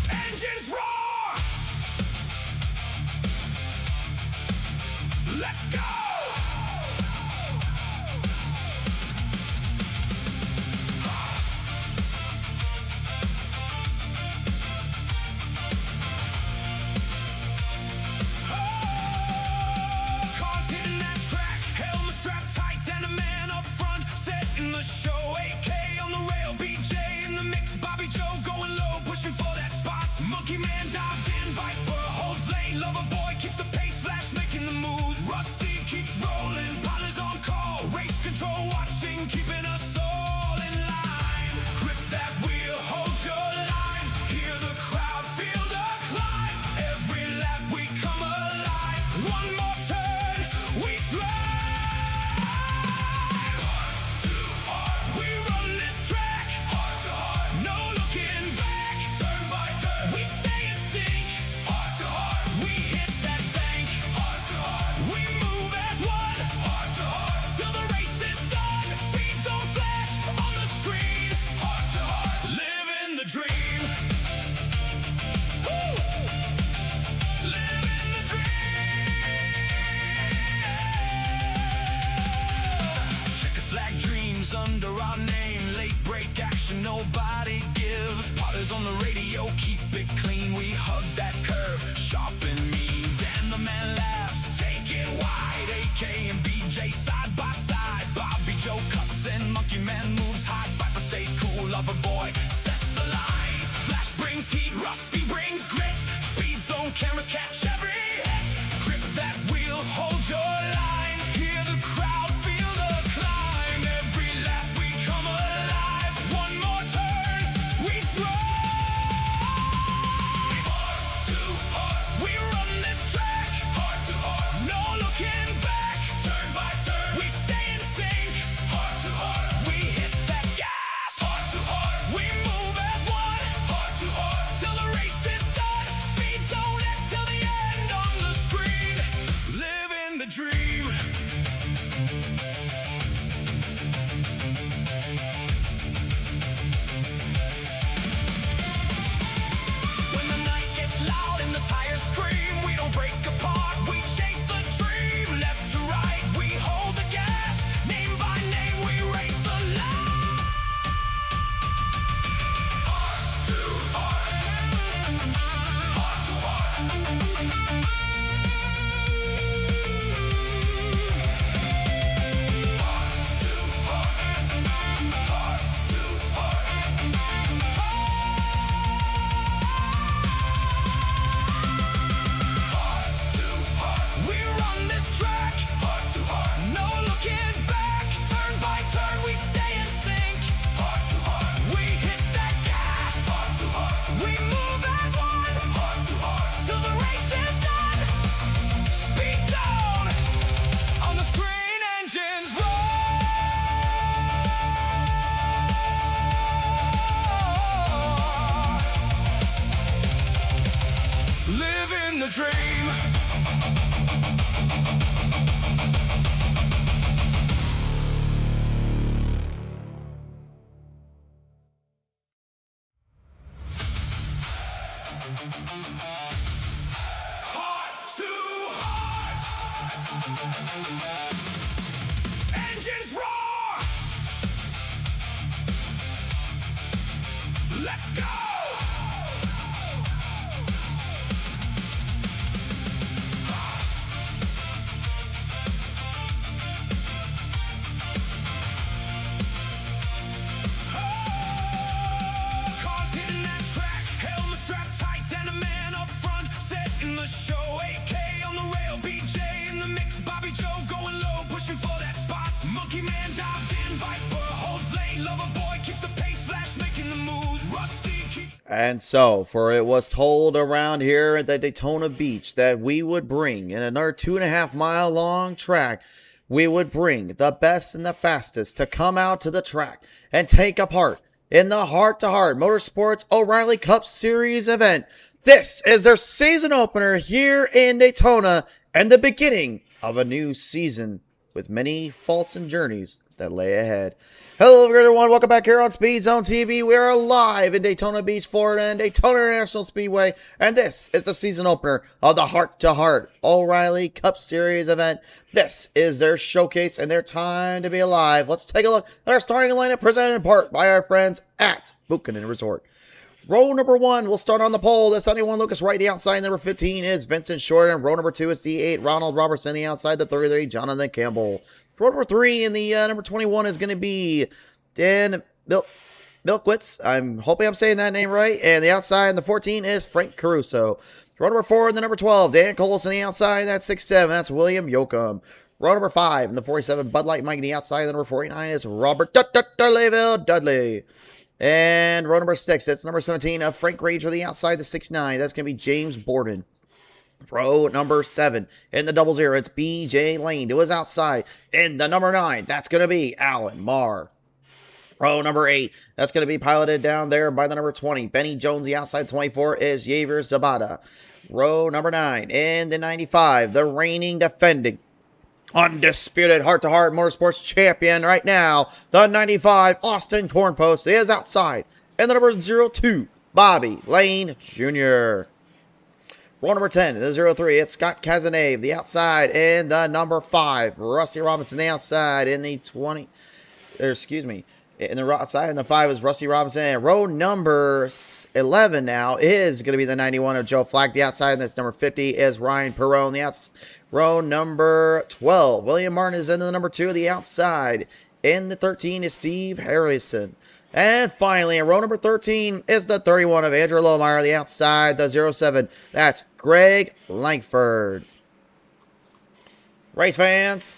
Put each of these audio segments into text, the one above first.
Engines roar! Let's go! Cars hitting that track, helmet strapped tight, and a man up front, setting the show. AK on the rail, BJ in the mix, Bobby Joe going low, pushing for that spot. Monkey Man dives in, Viper holds lane, Lover Boy keeps the pace, Flash making the moves. Rusty keeps rolling, pilots on call, race control watching, keeping us all in line. Grip that wheel, hold your line, hear the crowd, feel the climb. Every lap we come alive, one more turn, we thrive. Heart to heart, we run this track. Heart to heart, no looking back. Turn by turn, we stay in sync. Heart to heart, we hit that bank. Heart to heart, we move as one. Heart to heart, till the race is done. Speed zone flash on the screen. Heart to heart, living the dream. Woo! Living the dream. Checker flag dreams under our name. Late break action, nobody gives. Potters on the radio, keep it clean. We hug that curve, sharp and mean. Dan the man laughs, take it wide. AK and BJ side by side. Bobby Joe cuts and Monkey Man moves high. Viper stays cool, Lover Boy sets the lines. Flash brings heat, Rusty brings grit. Speed zone cameras catch every hit. Grip that wheel, hold your line. Hear the crowd, feel the climb. Every lap we come alive. One more turn, we thrive. Heart to heart, we run this track. Heart to heart, no looking back. Turn by turn, we stay in sync. Heart to heart, we hit that gas. Heart to heart, we move as one. Heart to heart, till the race is done. Speed zone it till the end on the screen. Living the dream. When the night gets loud and the tires scream, we don't break apart, we chase the dream. Left to right, we hold the gas. Name by name, we race the line. Heart to heart. Heart to heart. Heart to heart. Heart to heart. Heart to heart, we run this track. Heart to heart, no looking back. Turn by turn, we stay in sync. Heart to heart, we hit that gas. Heart to heart, we move as one. Heart to heart, till the race is done. Speed down on the screen, engines roar. Living the dream. Heart to heart. Engines roar. Let's go. Cars hitting that track, helmet strapped tight, and a man up front, setting the show. AK on the rail, BJ in the mix, Bobby Joe going low, pushing for that spot. Monkey Man dives in, Viper holds lane, Lover Boy keeps the pace, Flash making the moves. Rusty keeps. And so, for it was told around here at the Daytona Beach that we would bring in another 2.5 mile long track, we would bring the best and the fastest to come out to the track and take a part in the Heart to Heart Motorsports O'Reilly Cup Series event. This is their season opener here in Daytona and the beginning of a new season. with many faults and journeys that lay ahead. Hello everyone, welcome back here on Speed Zone TV. We are live in Daytona Beach, Florida and Daytona International Speedway, and this is the season opener of the Heart to Heart O'Reilly Cup Series event. This is their showcase and their time to be alive. Let's take a look at our starting lineup, presented in part by our friends at Buchanan Resort. Row number 1, we'll start on the pole. The 71 Lucas Wright. The outside number 15 is Vincent Shorten. Row number 2 is the 8 Ronald Robertson. The outside the 33 Jonathan Campbell. Row number 3 and the number 21 is going to be Dan Milkwitz. I'm hoping I'm saying that name right. And the outside and the 14 is Frank Caruso. Row number 4 and the number 12 Dan Coles. On the outside that's 6'7". That's William Yoakum. Row number 5 and the 47 Bud Light Mike. The outside the number 49 is Robert Dudley. And row number 6, that's number 17 of Frank Rager. The outside, the 6'9", that's going to be James Borden. Row number 7, in the 00, it's B.J. Lane to his outside. In the number 9, that's going to be Alan Marr. Row number 8, that's going to be piloted down there by the number 20, Benny Jones. The outside 24 is Javier Zabata. Row number 9, in the 95, the reigning defending undisputed heart-to-heart motorsports champion right now, the 95 Austin Cornpost is outside, and the number 02 Bobby Lane Jr. Row number 10, the 03, it's Scott Cazenave, the outside, and the number 5 Rusty Robinson, the outside, in the 20, in the outside, and the 5 is Rusty Robinson. And row number 11 now is going to be the 91 of Joe Flack. The outside, and that's number 50 is Ryan Perone. The outside. Row number 12, William Martin is into the number 2 of the outside. In the 13 is Steve Harrison. And finally, in row number 13 is the 31 of Andrew Lohmeyer. The outside, the 07, that's Greg Langford. Race fans,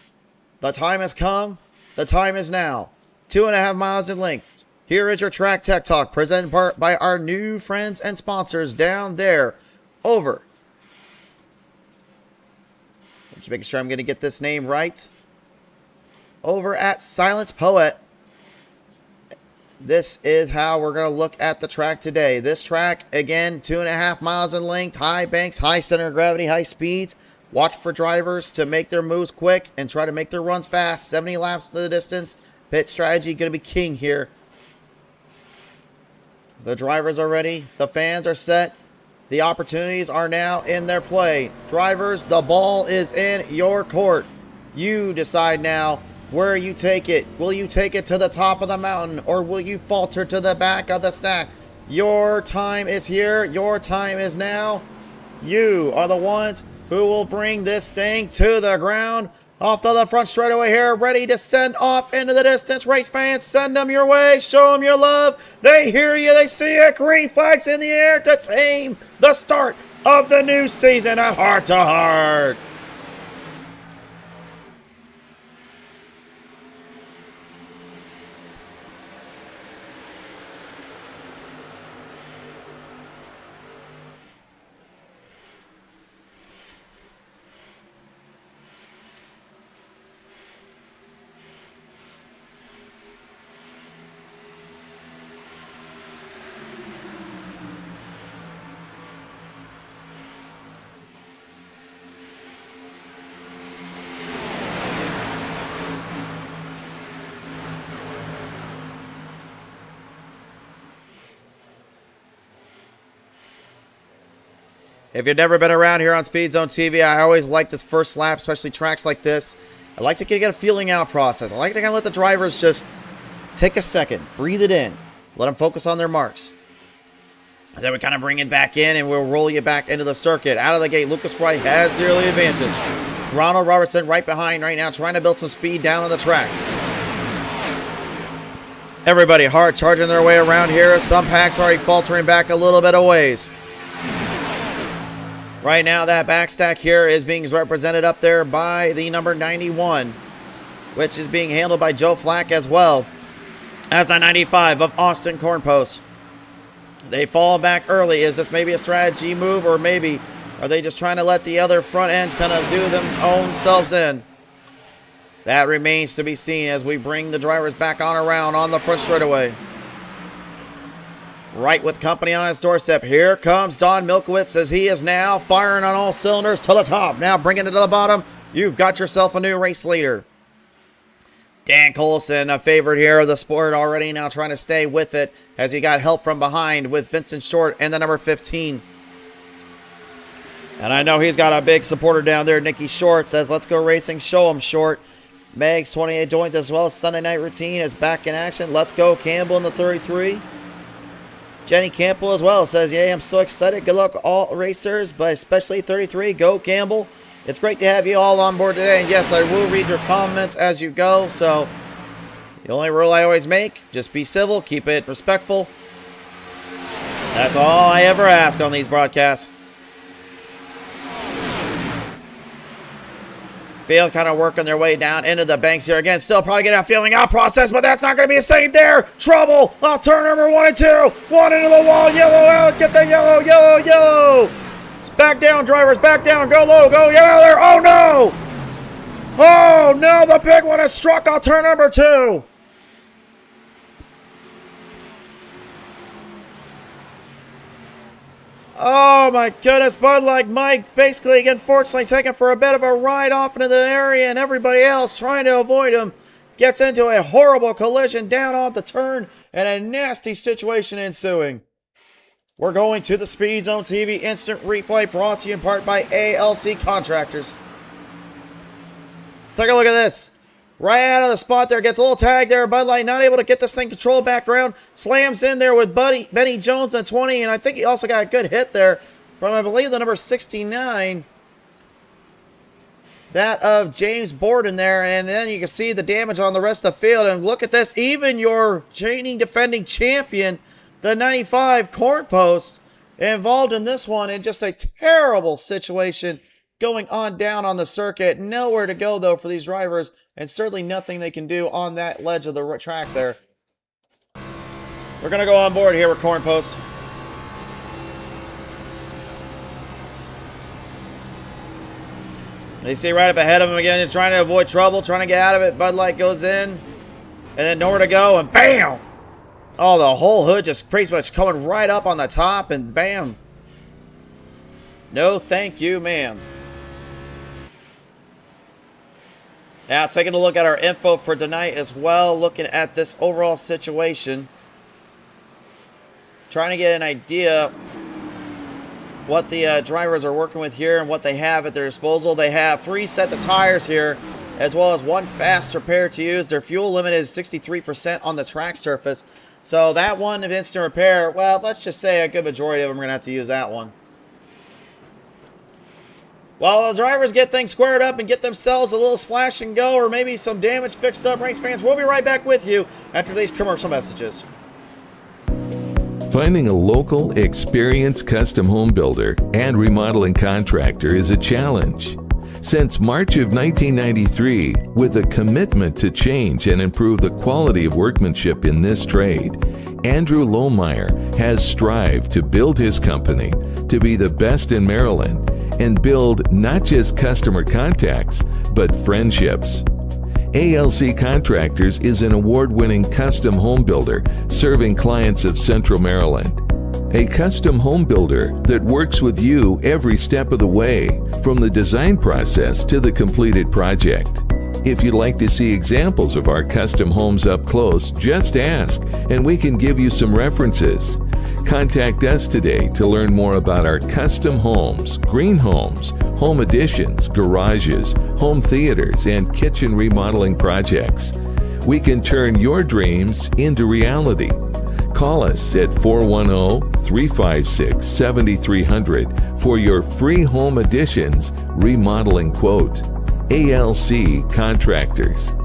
the time has come. The time is now. 2.5 miles in length. Here is your Track Tech Talk, presented in part by our new friends and sponsors down there over. Just making sure I'm going to get this name right. Over at Silence Poet. This is how we're going to look at the track today. This track, again, 2.5 miles in length, high banks, high center of gravity, high speeds. Watch for drivers to make their moves quick and try to make their runs fast. 70 laps to the distance. Pit strategy going to be king here. The drivers are ready. The fans are set. The opportunities are now in their play. Drivers, the ball is in your court. You decide now where you take it. Will you take it to the top of the mountain, or will you falter to the back of the stack? Your time is here. Your time is now. You are the ones who will bring this thing to the ground. Off to the front straightaway here, ready to send off into the distance. Race fans, send them your way. Show them your love. They hear you. They see it. Green flags in the air to tame the start of the new season of Heart to Heart. If you've never been around here on Speed Zone TV, I always like this first lap, especially tracks like this. I like to get a feeling out process. I like to kind of let the drivers just take a second, breathe it in, let them focus on their marks. And then we kind of bring it back in, and we'll roll you back into the circuit. Out of the gate, Lucas Wright has the early advantage. Ronald Robertson right behind right now, trying to build some speed down on the track. Everybody hard charging their way around here. Some packs already faltering back a little bit of ways. Right now, that backstack here is being represented up there by the number 91, which is being handled by Joe Flack as well as the 95 of Austin Cornpost. They fall back early. Is this maybe a strategy move, or maybe are they just trying to let the other front ends kind of do them own selves in? That remains to be seen as we bring the drivers back on around on the front straightaway. Right with company on his doorstep. Here comes Don Milkowitz as he is now firing on all cylinders to the top. Now bringing it to the bottom. You've got yourself a new race leader. Dan Colson, a favorite here of the sport already, now trying to stay with it as he got help from behind with Vincent Short and the number 15. And I know he's got a big supporter down there. Nikki Short says, let's go racing. Show him, Short. Megs 28 joins as well. Sunday night routine is back in action. Let's go. Campbell in the 33. Jenny Campbell as well says, yeah, I'm so excited. Good luck all racers, but especially 33. Go Campbell. It's great to have you all on board today. And yes, I will read your comments as you go. So the only rule I always make, just be civil, keep it respectful. That's all I ever ask on these broadcasts. Field kind of working their way down into the banks here again. Still probably getting a feeling out process, but that's not going to be the same there. Trouble. Oh, turn number 1 and 2. 1 into the wall. Yellow out. Get the yellow, yellow, yellow. Back down, drivers. Back down. Go low. Go yellow there. Oh, no. Oh, no. The big one has struck on turn number 2. Oh my goodness, Bud Light Mike basically, unfortunately, taken for a bit of a ride off into the area, and everybody else trying to avoid him gets into a horrible collision down on the turn and a nasty situation ensuing. We're going to the Speed Zone TV instant replay brought to you in part by ALC Contractors. Take a look at this. Right out of the spot there, gets a little tag there. Bud Light not able to get this thing controlled back around. Slams in there with Benny Jones at 20, and I think he also got a good hit there from, I believe, the number 69. That of James Borden there, and then you can see the damage on the rest of the field. And look at this, even your reigning defending champion, the 95 Corn Post, involved in this one in just a terrible situation going on down on the circuit. Nowhere to go, though, for these drivers. And certainly nothing they can do on that ledge of the track there. We're going to go on board here with Corn Post. You see right up ahead of him again. He's trying to avoid trouble, trying to get out of it. Bud Light goes in. And then nowhere to go. And bam! Oh, the whole hood just pretty much coming right up on the top. And bam. No thank you, ma'am. Now, taking a look at our info for tonight as well, looking at this overall situation. Trying to get an idea what the drivers are working with here and what they have at their disposal. They have 3 sets of tires here, as well as 1 fast repair to use. Their fuel limit is 63% on the track surface. So that one of instant repair, well, let's just say a good majority of them are going to have to use that one. While the drivers get things squared up and get themselves a little splash and go, or maybe some damage fixed up, race fans, we'll be right back with you after these commercial messages. Finding a local, experienced custom home builder and remodeling contractor is a challenge. Since March of 1993, with a commitment to change and improve the quality of workmanship in this trade, Andrew Lohmeyer has strived to build his company to be the best in Maryland and build not just customer contacts, but friendships. ALC Contractors is an award-winning custom home builder serving clients of Central Maryland. A custom home builder that works with you every step of the way, from the design process to the completed project. If you'd like to see examples of our custom homes up close, just ask, and we can give you some references. Contact us today to learn more about our custom homes, green homes, home additions, garages, home theaters, and kitchen remodeling projects. We can turn your dreams into reality. Call us at 410-356-7300 for your free home additions remodeling quote. ALC Contractors.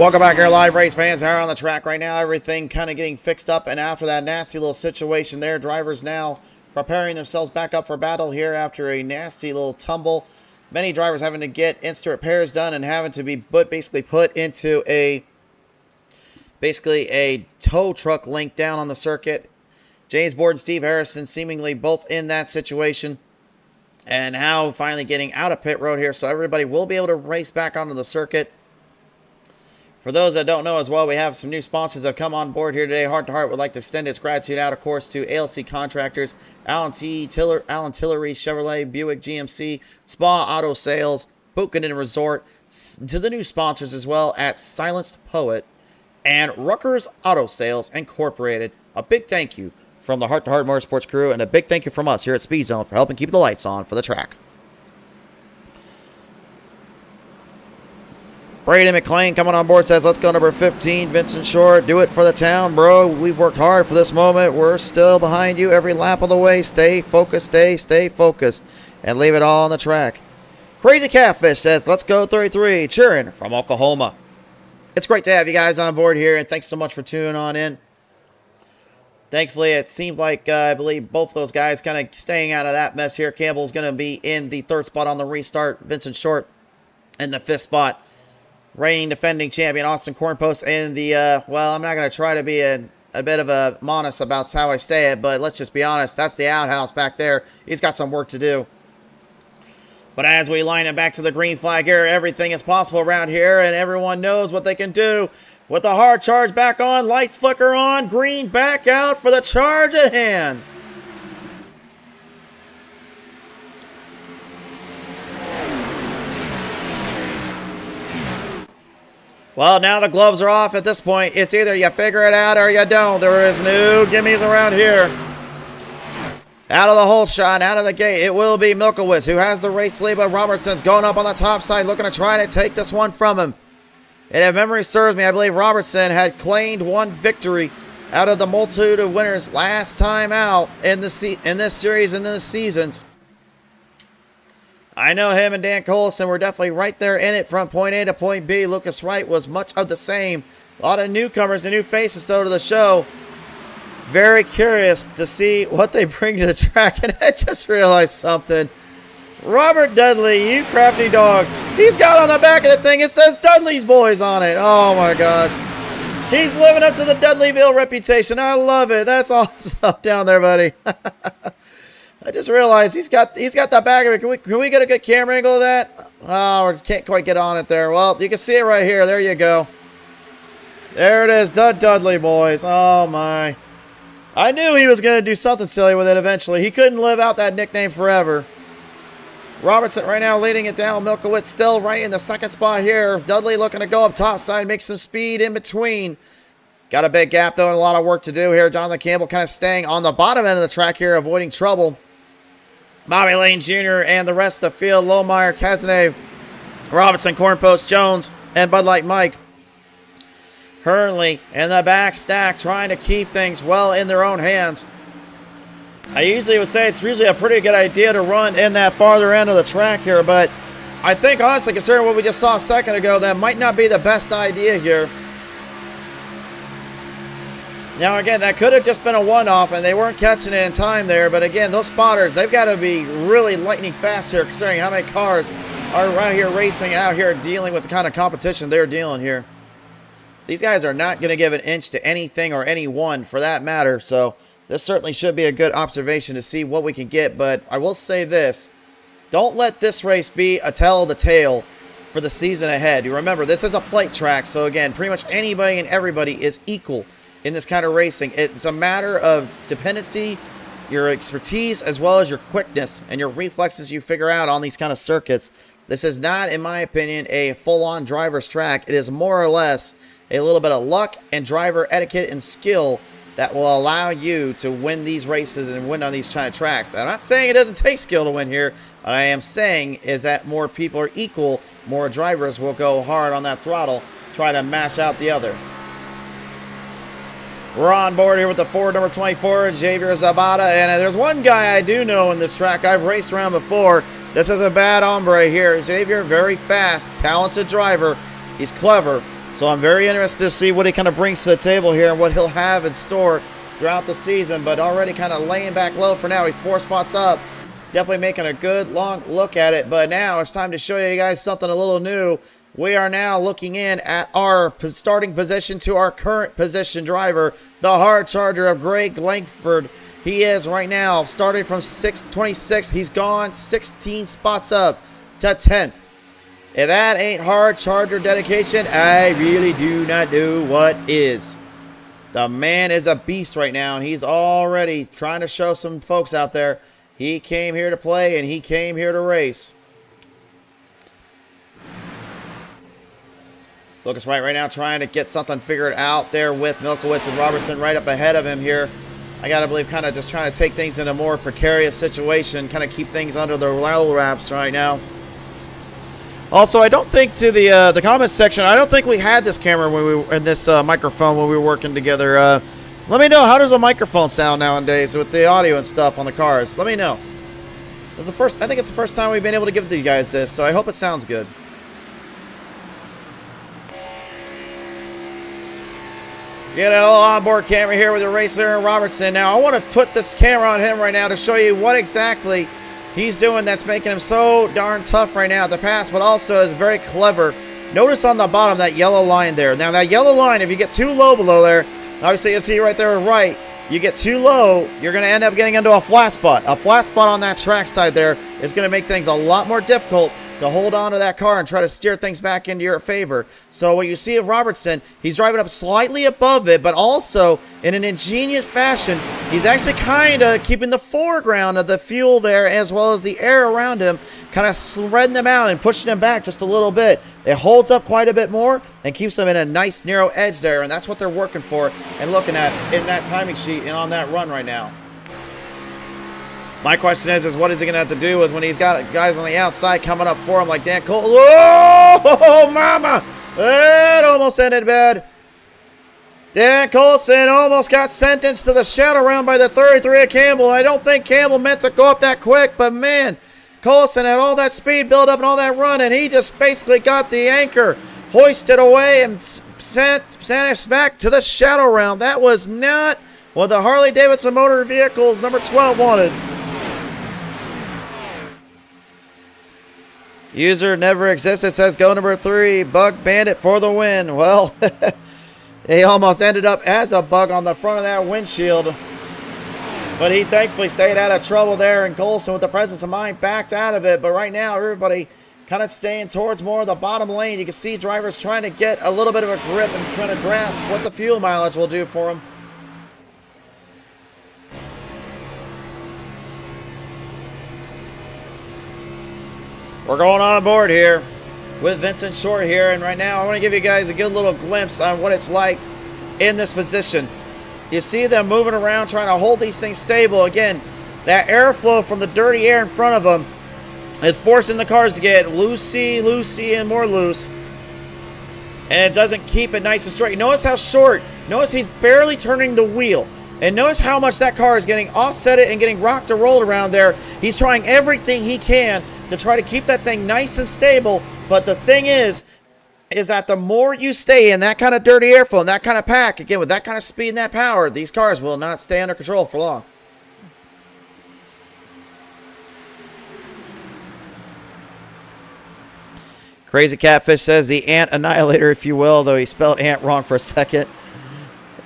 Welcome back here, live race fans. Here on the track right now, everything kind of getting fixed up, and after that nasty little situation there, drivers now preparing themselves back up for battle here after a nasty little tumble. Many drivers having to get instant repairs done and having to be basically put into a tow truck link down on the circuit. James Board and Steve Harrison seemingly both in that situation, and now finally getting out of pit road here, so everybody will be able to race back onto the circuit. For those that don't know as well, we have some new sponsors that have come on board here today. Heart to Heart would like to extend its gratitude out, of course, to ALC Contractors, Allen Tillery, Chevrolet, Buick GMC, Spa Auto Sales, Buchanan Resort, to the new sponsors as well at Silenced Poet and Rucker's Auto Sales Incorporated. A big thank you from the Heart to Heart Motorsports crew, and a big thank you from us here at Speed Zone for helping keep the lights on for the track. Brady McClain coming on board says, let's go number 15, Vincent Short. Do it for the town, bro. We've worked hard for this moment. We're still behind you every lap of the way. Stay focused, stay focused, and leave it all on the track. Crazy Catfish says, let's go 33, cheering from Oklahoma. It's great to have you guys on board here, and thanks so much for tuning on in. Thankfully, it seemed like, I believe, both those guys kind of staying out of that mess here. Campbell's going to be in the 3rd spot on the restart. Vincent Short in the 5th spot. Reigning defending champion Austin Cornpost in the, well, I'm not going to try to be a bit of a modest about how I say it, but let's just be honest, that's the outhouse back there. He's got some work to do. But as we line it back to the green flag here, everything is possible around here, and everyone knows what they can do. With the hard charge back on, lights flicker on, green back out for the charge at hand. Well, now the gloves are off at this point. It's either you figure it out or you don't. There is no gimmies around here. Out of the hole shot, out of the gate, it will be Milkowitz who has the race lead, but Robertson's going up on the top side, looking to try to take this one from him. And if memory serves me, I believe Robertson had claimed one victory out of the multitude of winners last time out in this series and in this seasons. I know him and Dan Collison were definitely right there in it from point A to point B. Lucas Wright was much of the same. A lot of newcomers and new faces, though, to the show. Very curious to see what they bring to the track. And I just realized something. Robert Dudley, you crafty dog. He's got on the back of the thing, it says Dudley's Boys on it. Oh, my gosh. He's living up to the Dudleyville reputation. I love it. That's awesome down there, buddy. I just realized he's got the back of it. Can we get a good camera angle of that? Oh, we can't quite get on it there. Well, you can see it right here. There you go. There it is, the Dudley Boys. Oh my! I knew he was gonna do something silly with it eventually. He couldn't live out that nickname forever. Robertson right now leading it down. Milkowitz still right in the 2nd spot here. Dudley looking to go up top side, make some speed in between. Got a big gap though, and a lot of work to do here. Jonathan Campbell kind of staying on the bottom end of the track here, avoiding trouble. Bobby Lane Jr. and the rest of the field, Lohmeyer, Cazenave, Robinson, Cornpost, Jones, and Bud Light Mike. Currently in the back stack, trying to keep things well in their own hands. I usually would say it's usually a pretty good idea to run in that farther end of the track here, but I think, honestly, considering what we just saw a second ago, that might not be the best idea here. Now, again, that could have just been a one-off, and they weren't catching it in time there. But, again, those spotters, they've got to be really lightning fast here, considering how many cars are around here racing, out here dealing with the kind of competition they're dealing here. These guys are not going to give an inch to anything or anyone for that matter. So, this certainly should be a good observation to see what we can get. But I will say this. Don't let this race be a tell of the tale for the season ahead. You remember, this is a plate track. So, again, pretty much anybody and everybody is equal in this kind of racing. It's a matter of dependency, your expertise, as well as your quickness and your reflexes you figure out on these kind of circuits. This is not, in my opinion, a full-on driver's track. It is more or less a little bit of luck and driver etiquette and skill that will allow you to win these races and win on these kind of tracks. I'm not saying it doesn't take skill to win here. What I am saying is that more people are equal, more drivers will go hard on that throttle, try to mash out the other. We're on board here with the Ford number 24, Xavier Zabata, and there's one guy I do know in this track. I've raced around before. This is a bad hombre here. Xavier, very fast, talented driver. He's clever. So I'm very interested to see what he kind of brings to the table here and what he'll have in store throughout the season. But already kind of laying back low for now. He's 4 spots up. Definitely making a good long look at it. But now it's time to show you guys something a little new. We are now looking in at our starting position to our current position driver, the hard charger of Greg Langford. He is right now starting from 626. He's gone 16 spots up to 10th. If that ain't hard charger dedication, I really do not know what is. The man is a beast right now, and he's already trying to show some folks out there he came here to play and he came here to race. Lucas Wright right now trying to get something figured out there with Milkowitz and Robertson right up ahead of him here. I got to believe kind of just trying to take things in a more precarious situation, kind of keep things under the level wraps right now. Also, I don't think to the comments section, I don't think we had this camera when we and this microphone when we were working together. Let me know, how does a microphone sound nowadays with the audio and stuff on the cars? Let me know. I think it's the first time we've been able to give you guys this, so I hope it sounds good. Get a little onboard camera here with the racer Robertson. Now, I want to put this camera on him right now to show you what exactly he's doing that's making him so darn tough right now at the pass, but also is very clever. Notice on the bottom that yellow line there. Now, that yellow line, if you get too low below there, obviously you see right there right, you get too low, you're going to end up getting into a flat spot. A flat spot on that track side there is going to make things a lot more difficult to hold on to that car and try to steer things back into your favor. So what you see of Robertson, he's driving up slightly above it, but also in an ingenious fashion, he's actually kind of keeping the foreground of the fuel there as well as the air around him, kind of spreading them out and pushing them back just a little bit. It holds up quite a bit more and keeps them in a nice narrow edge there, and that's what they're working for and looking at in that timing sheet and on that run right now. My question is what is he going to have to do with when he's got guys on the outside coming up for him like Dan Cole? Oh, mama! It almost ended bad. Dan Colson almost got sentenced to the shadow round by the 33 of Campbell. I don't think Campbell meant to go up that quick, but man, Colson had all that speed build up and all that run, and he just basically got the anchor hoisted away and sent us back to the shadow round. That was not what the Harley-Davidson Motor Vehicles number 12 wanted. User never existed says go number 3. Bug Bandit for the win. Well, he almost ended up as a bug on the front of that windshield. But he thankfully stayed out of trouble there, and Colson with the presence of mind backed out of it. But right now, everybody kind of staying towards more of the bottom lane. You can see drivers trying to get a little bit of a grip and trying to grasp what the fuel mileage will do for them. We're going on board here with Vincent Short here, and right now I want to give you guys a good little glimpse on what it's like in this position. You see them moving around trying to hold these things stable. Again, that airflow from the dirty air in front of them is forcing the cars to get loosey, and more loose, and it doesn't keep it nice and straight. Notice how short, notice he's barely turning the wheel. And notice how much that car is getting offset and getting rocked and rolled around there. He's trying everything he can to try to keep that thing nice and stable. But the thing is that the more you stay in that kind of dirty airflow and that kind of pack, again, with that kind of speed and that power, these cars will not stay under control for long. Crazy Catfish says the Ant Annihilator, if you will, though he spelled ant wrong for a second.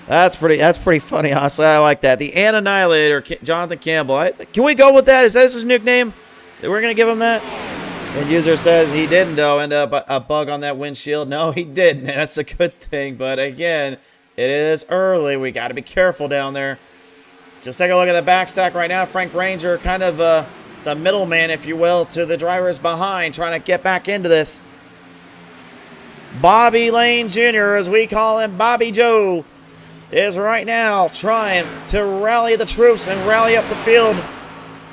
That's pretty funny, honestly. I like that. The Ant Annihilator, Jonathan Campbell. Can we go with that? Is that his nickname? We're going to give him that? And user says he didn't, though, end up a bug on that windshield. No, he didn't. That's a good thing. But, again, it is early. We got to be careful down there. Just take a look at the back stack right now. Frank Ranger, kind of the middleman, if you will, to the drivers behind, trying to get back into this. Bobby Lane Jr., as we call him, Bobby Joe, is right now trying to rally the troops and rally up the field.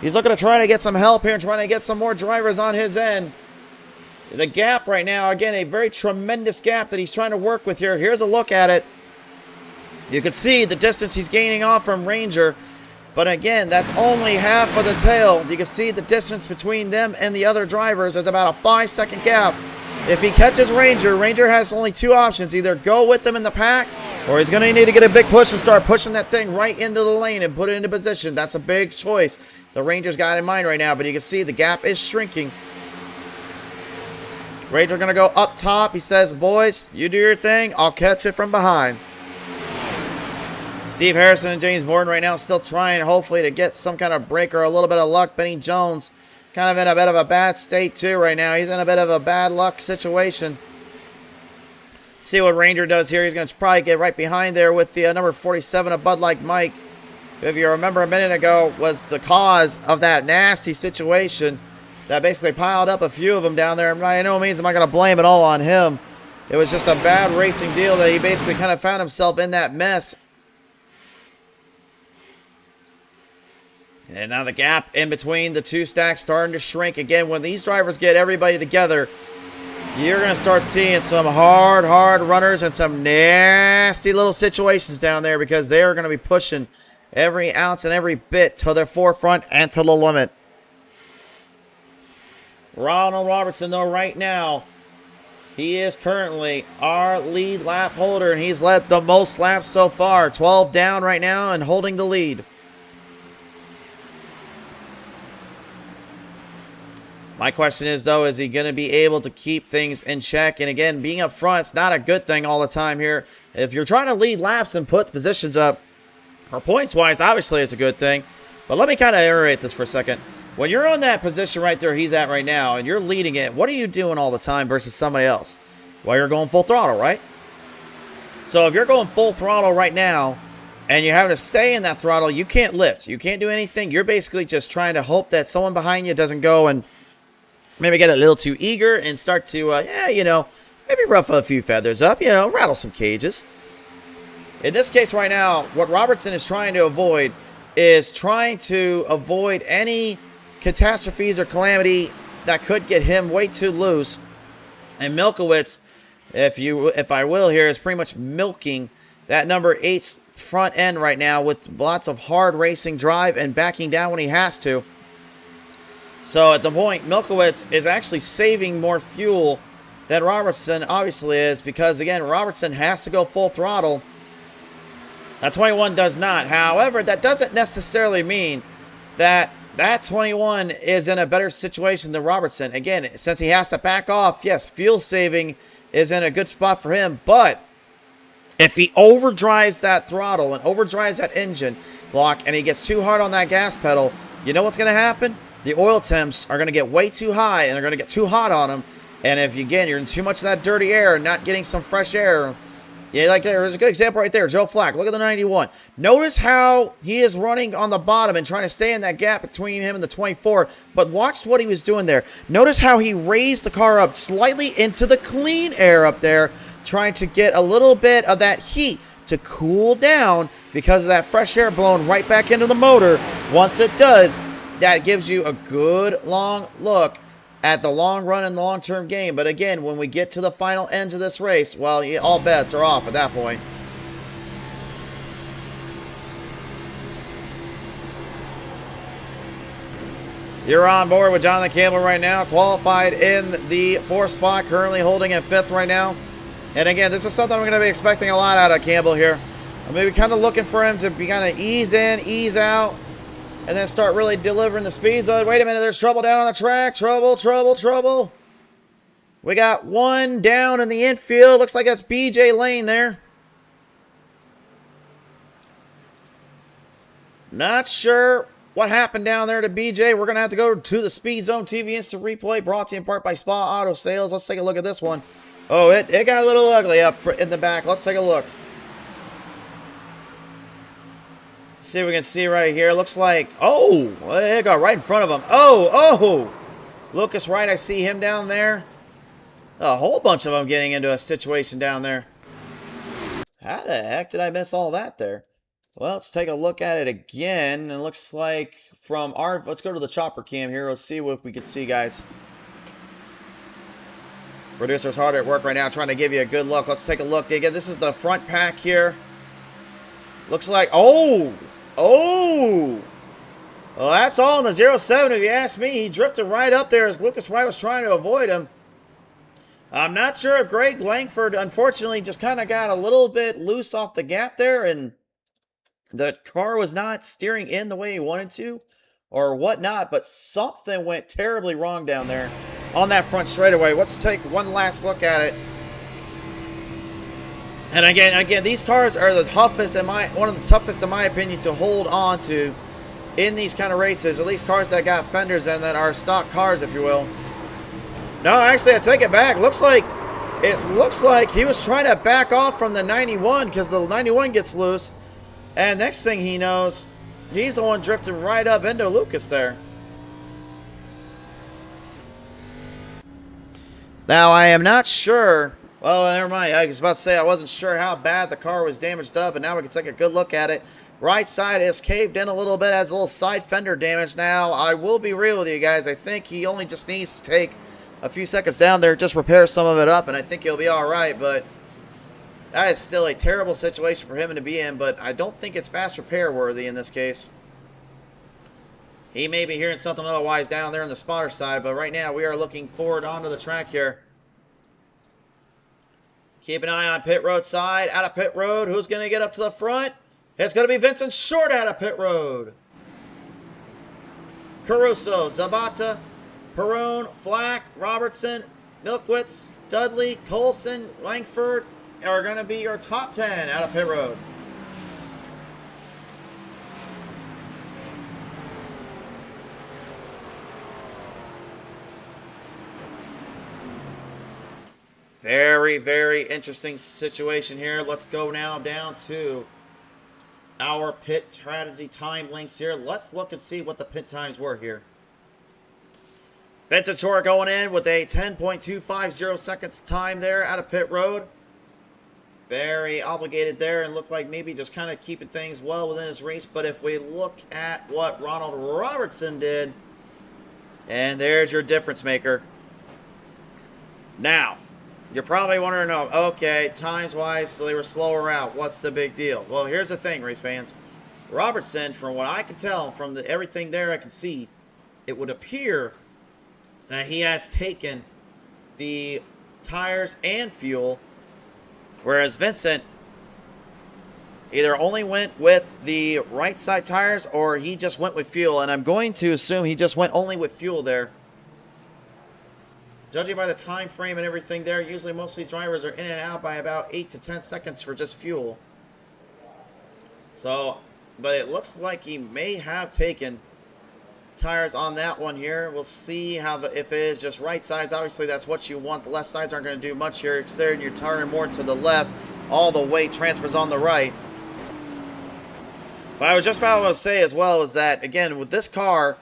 He's looking to try to get some help here and trying to get some more drivers on his end. The gap right now, again, a very tremendous gap that he's trying to work with here. Here's a look at it. You can see the distance he's gaining off from Ranger. But again, that's only half of the tail. You can see the distance between them and the other drivers is about a 5-second gap. If he catches Ranger, Ranger has only two options. Either go with them in the pack, or he's going to need to get a big push and start pushing that thing right into the lane and put it into position. That's a big choice the Ranger's got in mind right now, but you can see the gap is shrinking. Ranger going to go up top. He says, boys, you do your thing. I'll catch it from behind. Steve Harrison and James Borden right now still trying, hopefully, to get some kind of break or a little bit of luck. Benny Jones kind of in a bit of a bad state, too, right now. He's in a bit of a bad luck situation. See what Ranger does here. He's going to probably get right behind there with the number 47 of Bud Light Mike. If you remember a minute ago, was the cause of that nasty situation that basically piled up a few of them down there. By no means am I going to blame it all on him. It was just a bad racing deal that he basically kind of found himself in that mess. And now the gap in between the two stacks starting to shrink. Again, when these drivers get everybody together, you're going to start seeing some hard runners and some nasty little situations down there, because they are going to be pushing every ounce and every bit to their forefront and to the limit. Ronald Robertson, though, right now, he is currently our lead lap holder, and he's led the most laps so far. 12 down right now and holding the lead. My question is, though, is he going to be able to keep things in check? And again, being up front, it's not a good thing all the time here. If you're trying to lead laps and put positions up, for points-wise, obviously it's a good thing. But let me kind of iterate this for a second. When you're on that position right there he's at right now, and you're leading it, what are you doing all the time versus somebody else? Well, you're going full throttle, right? So if you're going full throttle right now, and you're having to stay in that throttle, you can't lift. You can't do anything. You're basically just trying to hope that someone behind you doesn't go and maybe get a little too eager and start to, maybe ruffle a few feathers up, rattle some cages. In this case right now, what Robertson is trying to avoid is trying to avoid any catastrophes or calamity that could get him way too loose. And Milkowitz, if I will here, is pretty much milking that number 8's front end right now with lots of hard racing drive and backing down when he has to. So at the point, Milkowitz is actually saving more fuel than Robertson obviously is, because again, Robertson has to go full throttle. That 21 does not. However, that doesn't necessarily mean that 21 is in a better situation than Robertson. Again, since he has to back off, yes, fuel saving is in a good spot for him. But if he overdrives that throttle and overdrives that engine block and he gets too hard on that gas pedal, you know what's going to happen? The oil temps are going to get way too high and they're going to get too hot on him. And if, again, you're in too much of that dirty air and not getting some fresh air. Yeah, like there's a good example right there. Joe Flack, look at the 91. Notice how he is running on the bottom and trying to stay in that gap between him and the 24. But watch what he was doing there. Notice how he raised the car up slightly into the clean air up there, trying to get a little bit of that heat to cool down because of that fresh air blowing right back into the motor. Once it does, that gives you a good long look at the long run and the long-term game. But again, when we get to the final ends of this race, well, all bets are off at that point. You're on board with Jonathan Campbell right now, qualified in the 4th spot, currently holding in 5th right now. And again, this is something I'm going to be expecting a lot out of Campbell here. I'm maybe kind of looking for him to be kind of ease in, ease out, and then start really delivering the speeds. Oh, wait a minute, there's trouble down on the track. Trouble. We got one down in the infield. Looks like that's BJ Lane there. Not sure what happened down there to BJ. We're going to have to go to the Speed Zone TV Instant Replay, brought to you in part by Spa Auto Sales. Let's take a look at this one. Oh, it got a little ugly up in the back. Let's take a look. See if we can see right here. Looks like, oh, it got right in front of him. Oh, Lucas Wright, I see him down there. A whole bunch of them getting into a situation down there. How the heck did I miss all that there? Well, let's take a look at it again. It looks like from our, let's go to the chopper cam here. Let's see what we can see, guys. Producer's hard at work right now trying to give you a good look. Let's take a look. Again, this is the front pack here. Looks like, oh. Well, that's all in the 07 if you ask me. He drifted right up there as Lucas Wright was trying to avoid him. I'm not sure if Greg Langford, unfortunately, just kind of got a little bit loose off the gap there, and the car was not steering in the way he wanted to, or whatnot, but something went terribly wrong down there on that front straightaway. Let's take one last look at it. And again, these cars are the toughest one of the toughest in my opinion to hold on to in these kind of races. At least cars that got fenders and that are stock cars, if you will. No, actually, I take it back. It looks like he was trying to back off from the 91 because the 91 gets loose, and next thing he knows, he's the one drifting right up into Lucas there. Now, I am not sure. Well, never mind. I was about to say I wasn't sure how bad the car was damaged up, and now we can take a good look at it. Right side is caved in a little bit, has a little side fender damage. Now, I will be real with you guys. I think he only just needs to take a few seconds down there, just repair some of it up, and I think he'll be all right. But that is still a terrible situation for him to be in, but I don't think it's fast repair worthy in this case. He may be hearing something otherwise down there on the spotter side, but right now we are looking forward onto the track here. Keep an eye on pit road side. Out of pit road, who's going to get up to the front? It's going to be Vincent Short out of pit road. Caruso, Zabata, Perone, Flack, Robertson, Milkwitz, Dudley, Colson, Langford are going to be your top 10 out of pit road. Very, very interesting situation here. Let's go now down to our pit strategy time links here. Let's look and see what the pit times were here. Vincent Short going in with a 10.250 seconds time there out of pit road. Very obligated there and looked like maybe just kind of keeping things well within his race. But if we look at what Ronald Robertson did, and there's your difference maker. Now, you're probably wondering, oh, okay, times-wise, so they were slower out. What's the big deal? Well, here's the thing, race fans. Robertson, from what I can tell, from everything there I can see, it would appear that he has taken the tires and fuel, whereas Vincent either only went with the right side tires or he just went with fuel. And I'm going to assume he just went only with fuel there. Judging by the time frame and everything there, usually most of these drivers are in and out by about 8 to 10 seconds for just fuel. So, but it looks like he may have taken tires on that one here. We'll see how if it is just right sides. Obviously, that's what you want. The left sides aren't going to do much here. Extending your tire more to the left. All the weight transfers on the right. But I was just about to say as well is that, again, with this car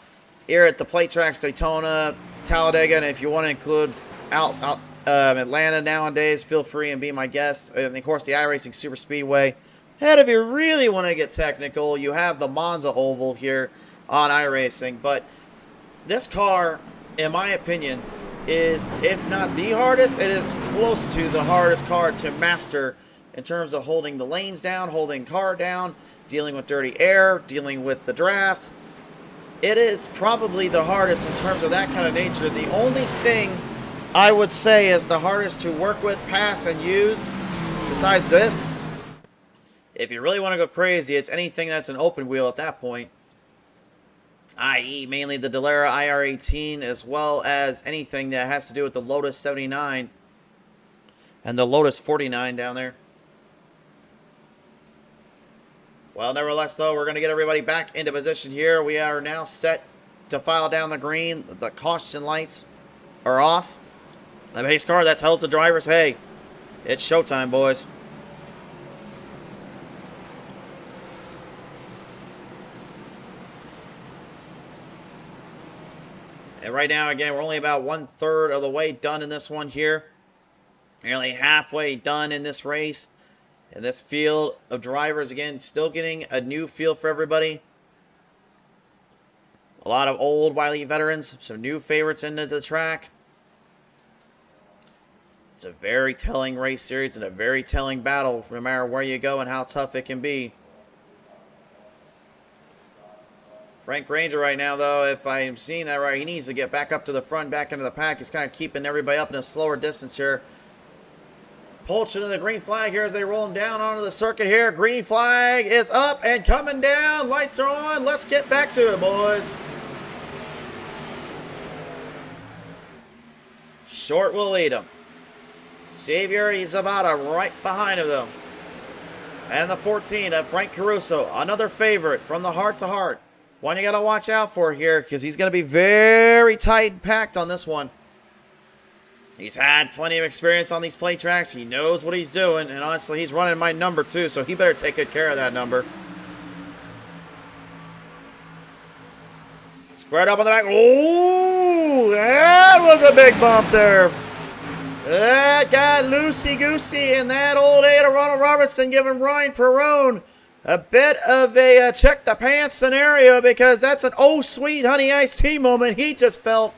here at the plate tracks, Daytona, Talladega, and if you want to include Atlanta nowadays, feel free and be my guest. And of course, the iRacing Super Speedway. And if you really want to get technical, you have the Monza Oval here on iRacing. But this car, in my opinion, is, if not the hardest, it is close to the hardest car to master in terms of holding the lanes down, holding car down, dealing with dirty air, dealing with the draft. It is probably the hardest in terms of that kind of nature. The only thing I would say is the hardest to work with, pass, and use, besides this, if you really want to go crazy, it's anything that's an open wheel at that point, i.e. mainly the Dallara IR18, as well as anything that has to do with the Lotus 79 and the Lotus 49 down there. Well, nevertheless, though, we're going to get everybody back into position here. We are now set to file down the green. The caution lights are off. The pace car that tells the drivers, hey, it's showtime, boys. And right now, again, we're only about 1/3 of the way done in this one here. Nearly halfway done in this race. And this field of drivers, again, still getting a new feel for everybody. A lot of old, wily veterans, some new favorites into the track. It's a very telling race series and a very telling battle, no matter where you go and how tough it can be. Frank Granger right now, though, if I'm seeing that right, he needs to get back up to the front, back into the pack. He's kind of keeping everybody up in a slower distance here. Pulch into the green flag here as they roll him down onto the circuit here. Green flag is up and coming down. Lights are on. Let's get back to it, boys. Short will lead him. Xavier, he's about right behind him, though. And the 14 of Frank Caruso, another favorite from the heart to heart. One you got to watch out for here because he's going to be very tight and packed on this one. He's had plenty of experience on these play tracks. He knows what he's doing. And honestly, he's running my number too, so he better take good care of that number. Squared up on the back. Oh, that was a big bump there. That got loosey-goosey, and that old Ada Ronald Robertson giving Ryan Perrone a bit of a check-the-pants scenario because that's an oh sweet honey iced tea moment. He just felt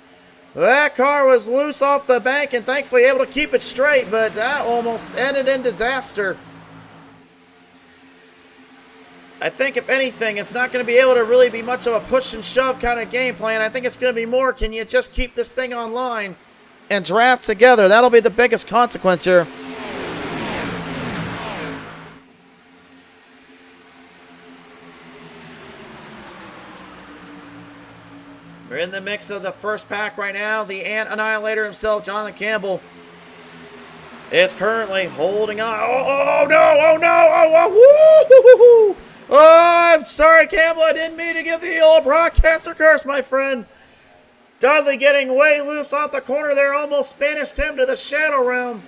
that car was loose off the bank and thankfully able to keep it straight, but that almost ended in disaster. I think if anything, it's not going to be able to really be much of a push and shove kind of game plan. I think it's going to be more, can you just keep this thing online and draft together? That'll be the biggest consequence here. We're in the mix of the first pack right now. The Ant Annihilator himself, Jonathan Campbell, is currently holding on. Oh no! Oh no! Oh, I'm sorry, Campbell. I didn't mean to give the old broadcaster curse, my friend. Dudley getting way loose off the corner there. Almost Spanished him to the shadow realm.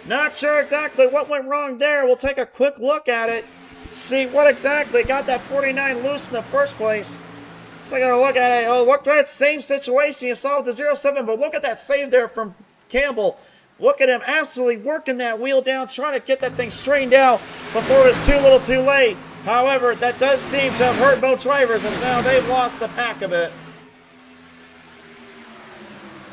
Not sure exactly what went wrong there. We'll take a quick look at it. See what exactly got that 49 loose in the first place. So I'm going to look at it. Oh, look at that same situation you saw with the 07, but look at that save there from Campbell. Look at him absolutely working that wheel down, trying to get that thing straightened out before it was too little too late. However, that does seem to have hurt both drivers as now they've lost the pack a bit.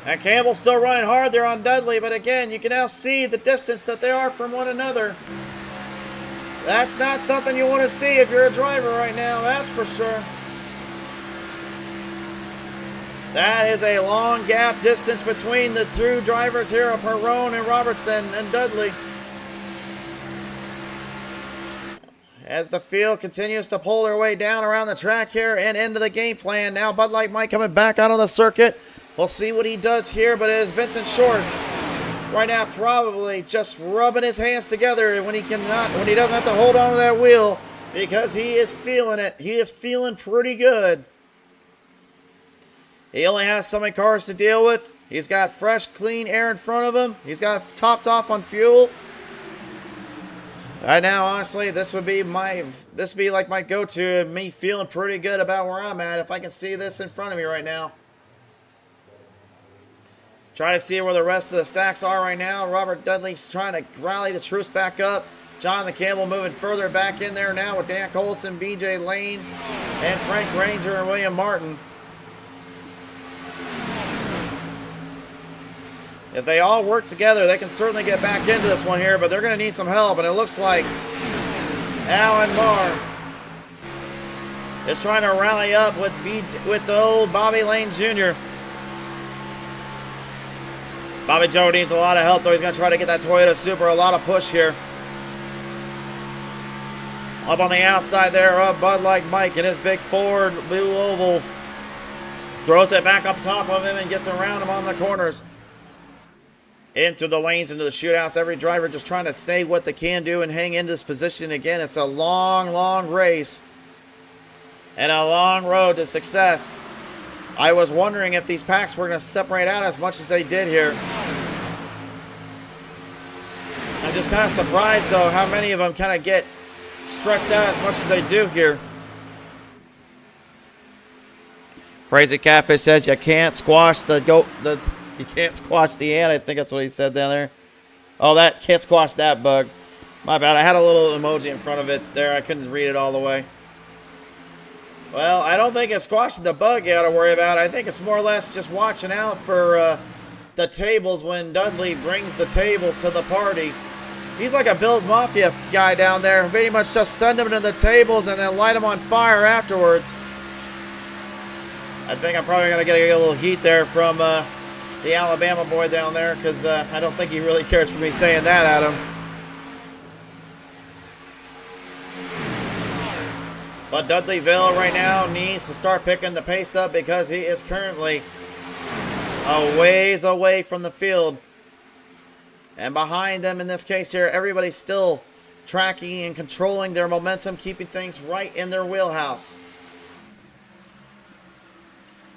And Campbell's still running hard there on Dudley, but again, you can now see the distance that they are from one another. That's not something you want to see if you're a driver right now, that's for sure. That is a long gap distance between the two drivers here of Perrone and Robertson and Dudley. As the field continues to pull their way down around the track here and into the game plan. Now Bud Light Mike coming back out on the circuit. We'll see what he does here, but it is Vincent Short right now probably just rubbing his hands together when he doesn't have to hold on to that wheel because he is feeling it. He is feeling pretty good. He only has so many cars to deal with. He's got fresh, clean air in front of him. He's got topped off on fuel. Right now, honestly, this would be like my go-to. Me feeling pretty good about where I'm at if I can see this in front of me right now. Try to see where the rest of the stacks are right now. Robert Dudley's trying to rally the troops back up. Jonathan Campbell moving further back in there now with Dan Colson, BJ Lane, and Frank Granger and William Martin. If they all work together, they can certainly get back into this one here, but they're going to need some help, and it looks like Alan Marr is trying to rally up with the old Bobby Lane Jr. Bobby Joe needs a lot of help, though. He's going to try to get that Toyota Supra. A lot of push here. Up on the outside there of Bud Light Mike in his big Ford Blue Oval. Throws it back up top of him and gets around him on the corners. Into the lanes, into the shootouts. Every driver just trying to stay what they can do and hang into this position. Again, it's a long, long race and a long road to success. I was wondering if these packs were going to separate out as much as they did here. I'm just kind of surprised, though, how many of them kind of get stretched out as much as they do here. Crazy Catfish says you can't squash you can't squash the ant. I think that's what he said down there. Oh, that can't squash that bug. My bad. I had a little emoji in front of it there. I couldn't read it all the way. Well, I don't think it's squashing the bug you got to worry about. I think it's more or less just watching out for the tables when Dudley brings the tables to the party. He's like a Bill's Mafia guy down there. Pretty much just send them to the tables and then light them on fire afterwards. I think I'm probably going to get a little heat there from the Alabama boy down there, because I don't think he really cares for me saying that at him. But Dudleyville right now needs to start picking the pace up, because he is currently a ways away from the field. And behind them in this case here, everybody's still tracking and controlling their momentum, keeping things right in their wheelhouse.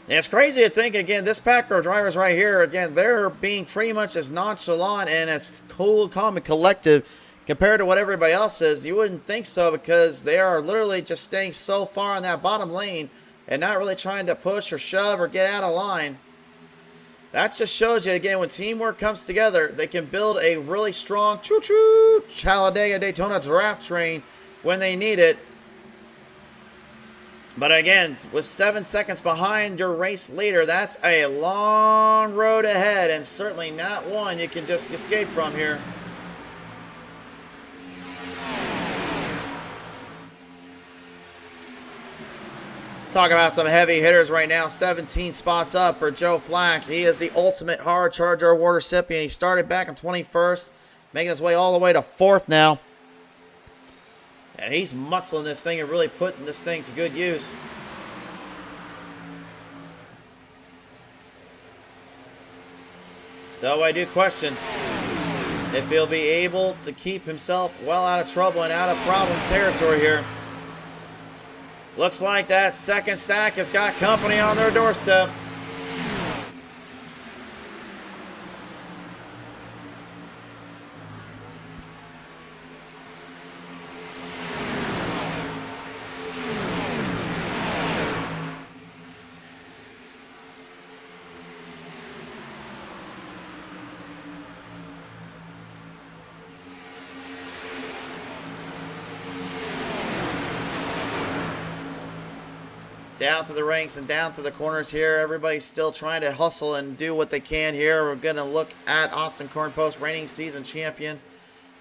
And it's crazy to think, again, this pack of drivers right here, again, they're being pretty much as nonchalant and as cool, calm, and collective compared to what everybody else is. You wouldn't think so, because they are literally just staying so far on that bottom lane and not really trying to push or shove or get out of line. That just shows you, again, when teamwork comes together, they can build a really strong choo-choo Talladega Daytona draft train when they need it. But again, with 7 seconds behind your race leader, that's a long road ahead, and certainly not one you can just escape from here. Talk about some heavy hitters right now. 17 spots up for Joe Flack. He is the ultimate hard charger award recipient. He started back in 21st, making his way all the way to 4th now. And he's muscling this thing and really putting this thing to good use. Though I do question if he'll be able to keep himself well out of trouble and out of problem territory here. Looks like that second stack has got company on their doorstep. Down to the ranks and down to the corners here. Everybody's still trying to hustle and do what they can here. We're going to look at Austin Cornpost, reigning season champion.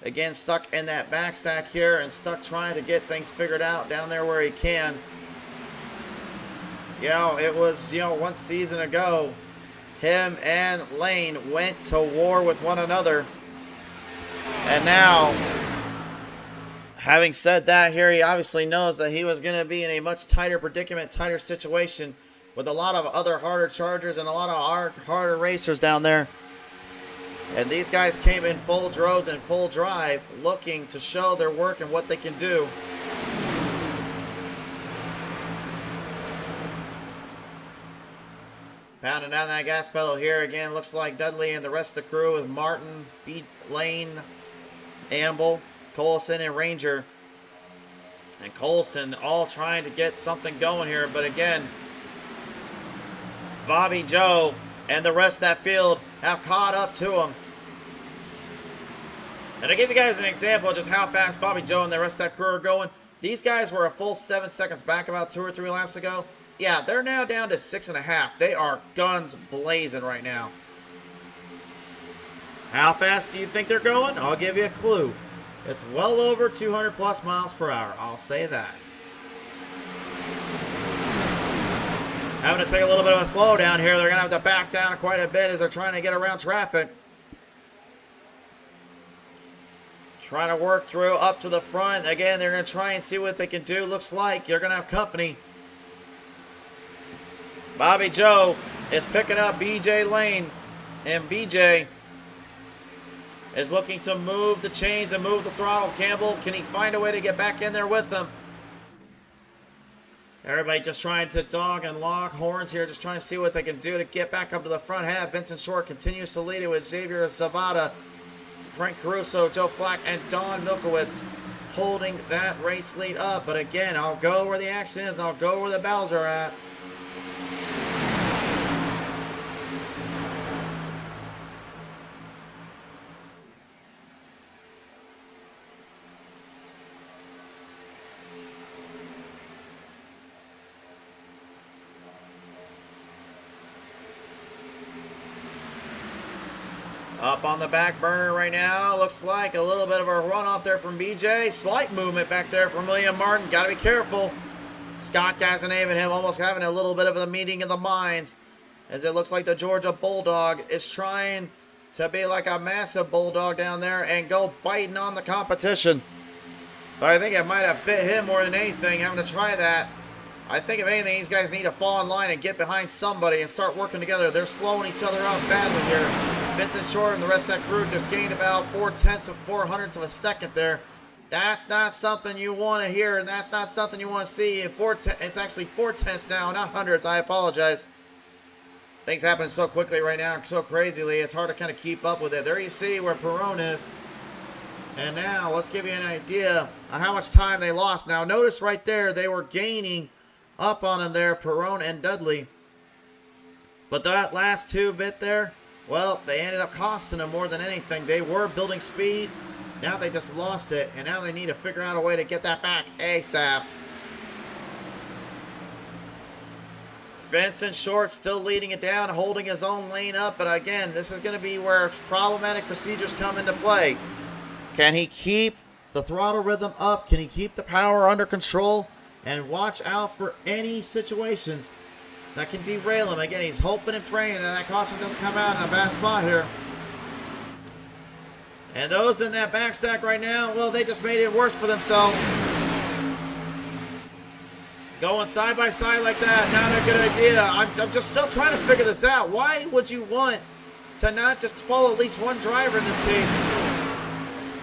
Again, stuck in that back stack here and stuck trying to get things figured out down there where he can. You know, it was, one season ago, him and Lane went to war with one another. And now, having said that here, he obviously knows that he was going to be in a much tighter predicament, tighter situation with a lot of other harder chargers and a lot of harder racers down there. And these guys came in full droves and full drive, looking to show their work and what they can do. Pounding down that gas pedal here again. Looks like Dudley and the rest of the crew with Martin, Lane, Amble, Colson, and Ranger. And Colson all trying to get something going here. But again, Bobby Joe and the rest of that field have caught up to him. And to give you guys an example of just how fast Bobby Joe and the rest of that crew are going, these guys were a full 7 seconds back about 2 or 3 laps ago. Yeah, they're now down to 6.5. They are guns blazing right now. How fast do you think they're going? I'll give you a clue. It's well over 200 plus miles per hour. I'll say that. Having to take a little bit of a slowdown here. They're going to have to back down quite a bit as they're trying to get around traffic. Trying to work through up to the front. Again, they're going to try and see what they can do. Looks like you're going to have company. Bobby Joe is picking up BJ Lane. And BJ is looking to move the chains and move the throttle. Campbell, can he find a way to get back in there with them? Everybody just trying to dog and lock horns here, just trying to see what they can do to get back up to the front half. Vincent Short continues to lead it with Xavier Zavada, Frank Caruso, Joe Flack, and Don Milkowitz holding that race lead up. But again, I'll go where the action is, and I'll go where the battles are at. Up on the back burner right now. Looks like a little bit of a runoff there from BJ. Slight movement back there from William Martin. Got to be careful. Scott Casanave and him almost having a little bit of a meeting of the minds, as it looks like the Georgia Bulldog is trying to be like a massive bulldog down there and go biting on the competition. But I think it might have bit him more than anything, having to try that. I think if anything, these guys need to fall in line and get behind somebody and start working together. They're slowing each other up badly here. Vincent Short and the rest of that crew just gained about 4/10 of a second there. That's not something you want to hear, and that's not something you want to see. It's actually 4/10 now, not hundreds. I apologize. Things happen so quickly right now, so crazily, it's hard to kind of keep up with it. There you see where Perone is. And now, let's give you an idea on how much time they lost. Now, notice right there, they were gaining up on him there, Perone and Dudley. But that last two bit there, well, they ended up costing them more than anything. They were building speed. Now they just lost it, and now they need to figure out a way to get that back ASAP. Vincent Short still leading it down, holding his own lane up. But again, this is going to be where problematic procedures come into play. Can he keep the throttle rhythm up? Can he keep the power under control? And watch out for any situations that can derail him. Again, he's hoping and praying that caution doesn't come out in a bad spot here. And those in that backstack right now, well, they just made it worse for themselves. Going side by side like that, not a good idea. I'm just still trying to figure this out. Why would you want to not just follow at least one driver in this case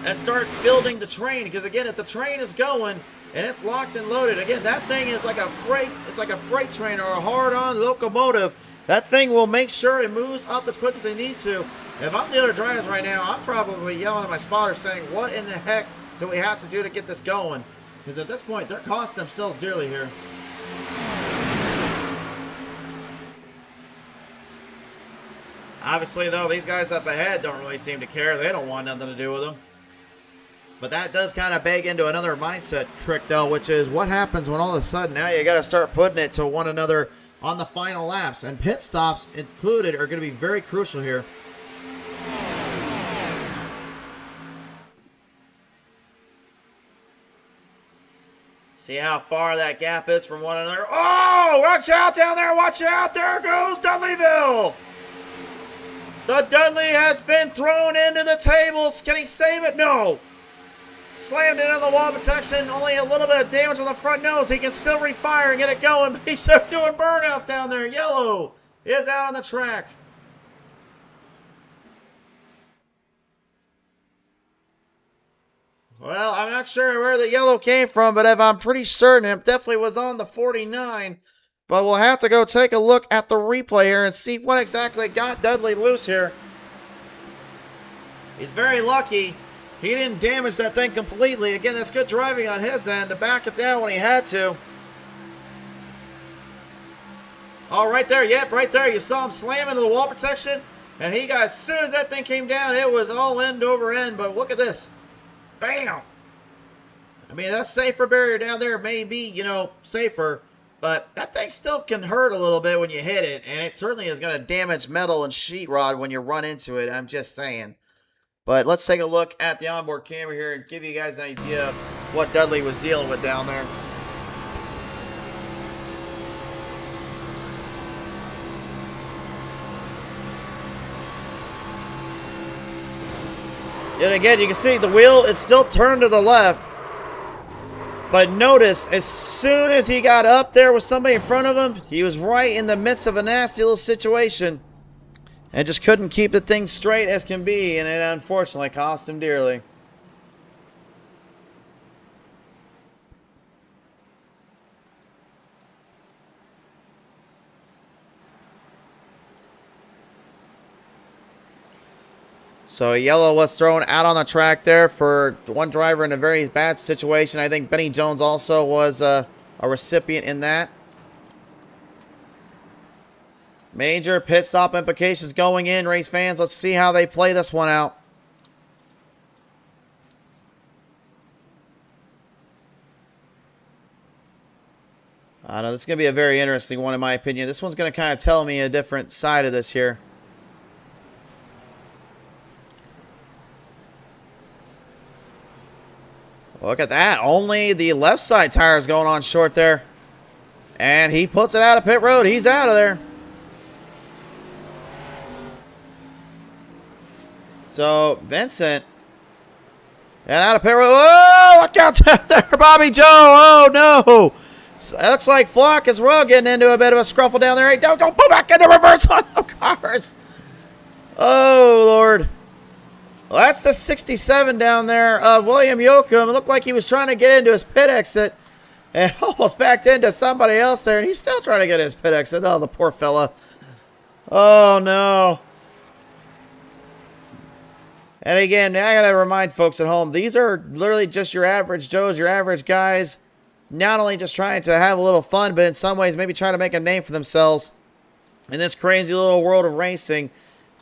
and start building the train? Because again, if the train is going and it's locked and loaded, again, that thing is like a freight. It's like a freight train or a hard-on locomotive. That thing will make sure it moves up as quick as it needs to. If I'm the other drivers right now, I'm probably yelling at my spotter saying, what in the heck do we have to do to get this going? Because at this point, they're costing themselves dearly here. Obviously, though, these guys up ahead don't really seem to care. They don't want nothing to do with them. But that does kind of beg into another mindset trick, though, which is what happens when all of a sudden now you got to start putting it to one another on the final laps. And pit stops included are going to be very crucial here. See how far that gap is from one another. Oh, watch out down there. Watch out. There goes Dudleyville. The Dudley has been thrown into the tables. Can he save it? No. Slammed it on the wall protection. Only a little bit of damage on the front nose. He can still refire and get it going. He's just doing burnouts down there. Yellow is out on the track. Well, I'm not sure where the yellow came from, but I'm pretty certain it definitely was on the 49. But we'll have to go take a look at the replay here and see what exactly got Dudley loose here. He's very lucky he didn't damage that thing completely. Again, that's good driving on his end to back it down when he had to. Oh, right there. Yep, right there. You saw him slam into the wall protection. And he got, as soon as that thing came down, it was all end over end. But look at this. Bam! I mean, that safer barrier down there may be, you know, safer. But that thing still can hurt a little bit when you hit it. And it certainly is going to damage metal and sheetrod when you run into it. I'm just saying. But let's take a look at the onboard camera here and give you guys an idea of what Dudley was dealing with down there. And again, you can see the wheel is still turned to the left. But notice, as soon as he got up there with somebody in front of him, he was right in the midst of a nasty little situation. And just couldn't keep the thing straight as can be. And it unfortunately cost him dearly. So yellow was thrown out on the track there for one driver in a very bad situation. I think Benny Jones also was a recipient in that. Major pit stop implications going in, race fans. Let's see how they play this one out. I know this is going to be a very interesting one in my opinion. This one's going to kind of tell me a different side of this here. Look at that. Only the left side tire is going on short there. And he puts it out of pit road. He's out of there. So, Vincent. And out of pit road. Oh, look out there, Bobby Joe. Oh, no. So it looks like Flock is well getting into a bit of a scruffle down there. Hey, don't go back into reverse on the cars. Oh, Lord. Well, that's the 67 down there of William Yoakum. It looked like he was trying to get into his pit exit and almost backed into somebody else there, and he's still trying to get his pit exit. Oh, the poor fella. Oh, no. And again, I got to remind folks at home, these are literally just your average Joes, your average guys, not only just trying to have a little fun, but in some ways maybe trying to make a name for themselves in this crazy little world of racing.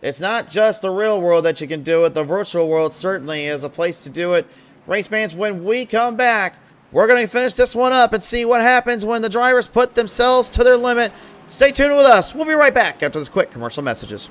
It's not just the real world that you can do it. The virtual world certainly is a place to do it. Race fans, when we come back, we're going to finish this one up and see what happens when the drivers put themselves to their limit. Stay tuned with us. We'll be right back after this quick commercial messages.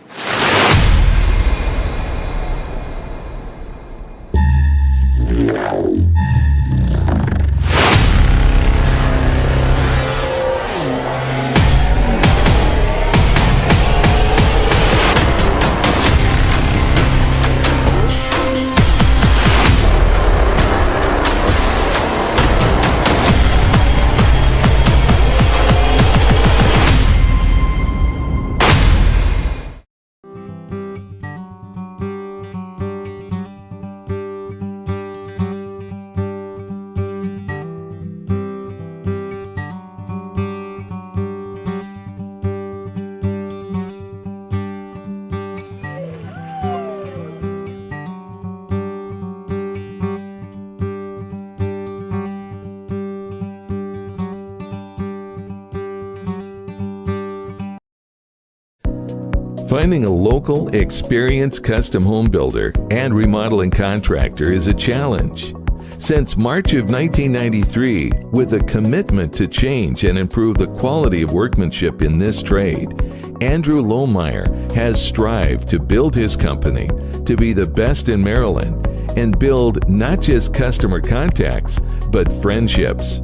Finding a local, experienced custom home builder and remodeling contractor is a challenge. Since March of 1993, with a commitment to change and improve the quality of workmanship in this trade, Andrew Lohmeyer has strived to build his company to be the best in Maryland and build not just customer contacts, but friendships.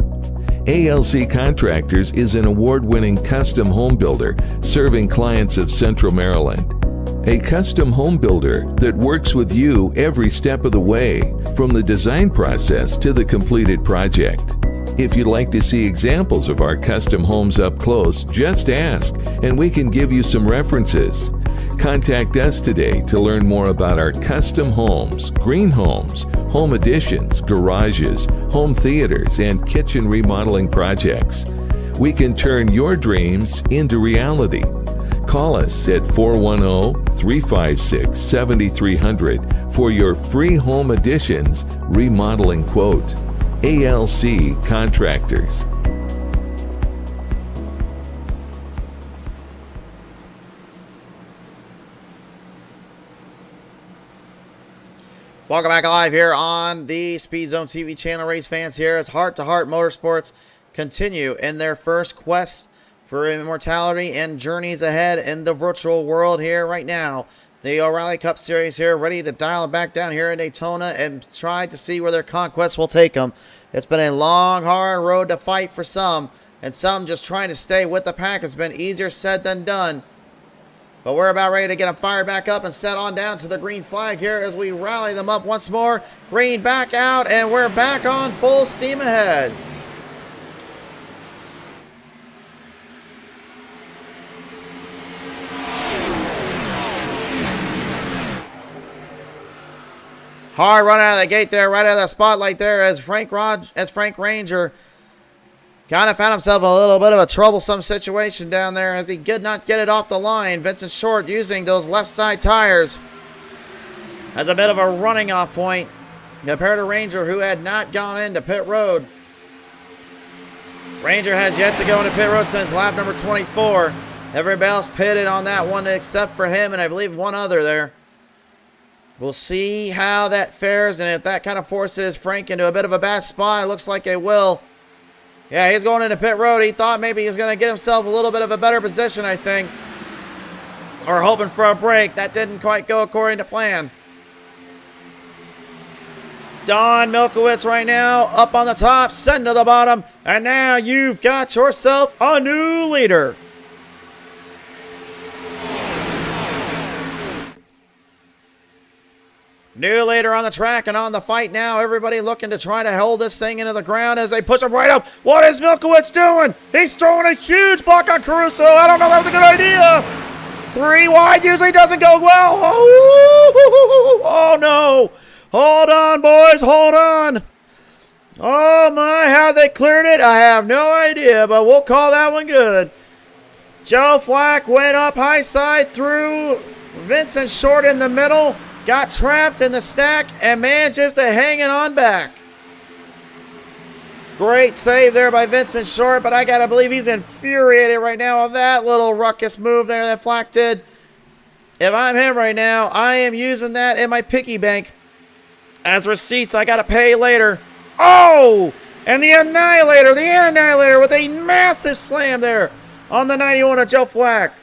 ALC Contractors is an award-winning custom home builder serving clients of Central Maryland. A custom home builder that works with you every step of the way, from the design process to the completed project. If you'd like to see examples of our custom homes up close, just ask, and we can give you some references. Contact us today to learn more about our custom homes, green homes, home additions, garages, home theaters, and kitchen remodeling projects. We can turn your dreams into reality. Call us at 410-356-7300 for your free home additions remodeling quote. ALC Contractors. Welcome back live here on the Speed Zone TV channel. Race fans, here as Heart to Heart Motorsports continue in their first quest for immortality and journeys ahead in the virtual world here right now. The O'Reilly Cup Series here, ready to dial it back down here in Daytona and try to see where their conquest will take them. It's been a long, hard road to fight for some, and some just trying to stay with the pack has been easier said than done. But we're about ready to get them fired back up and set on down to the green flag here as we rally them up once more. Green back out, and we're back on full steam ahead. Hard run out of the gate there, right out of the spotlight there as Frank Ranger kind of found himself a little bit of a troublesome situation down there as he could not get it off the line. Vincent Short using those left side tires as a bit of a running off point compared to Ranger, who had not gone into pit road. Ranger has yet to go into pit road since lap number 24. Everybody else pitted on that one except for him and I believe one other there. We'll see how that fares, and if that kind of forces Frank into a bit of a bad spot, it looks like it will. Yeah, he's going into pit road. He thought maybe he was going to get himself a little bit of a better position, I think. Or hoping for a break. That didn't quite go according to plan. Don Milkowitz right now up on the top, send to the bottom, and now you've got yourself a new leader. New leader on the track and on the fight now. Everybody looking to try to hold this thing into the ground as they push him right up. What is Milkowitz doing? He's throwing a huge block on Caruso. I don't know if that was a good idea. 3 wide usually doesn't go well. Oh no. Hold on, boys. Hold on. Oh my, how they cleared it, I have no idea, but we'll call that one good. Joe Flack went up high side through Vincent Short in the middle. Got trapped in the stack and manages to hang it on back. Great save there by Vincent Short, but I got to believe he's infuriated right now on that little ruckus move there that Flack did. If I'm him right now, I am using that in my piggy bank as receipts I got to pay later. Oh! And the Annihilator with a massive slam there on the 91 of Joe Flack.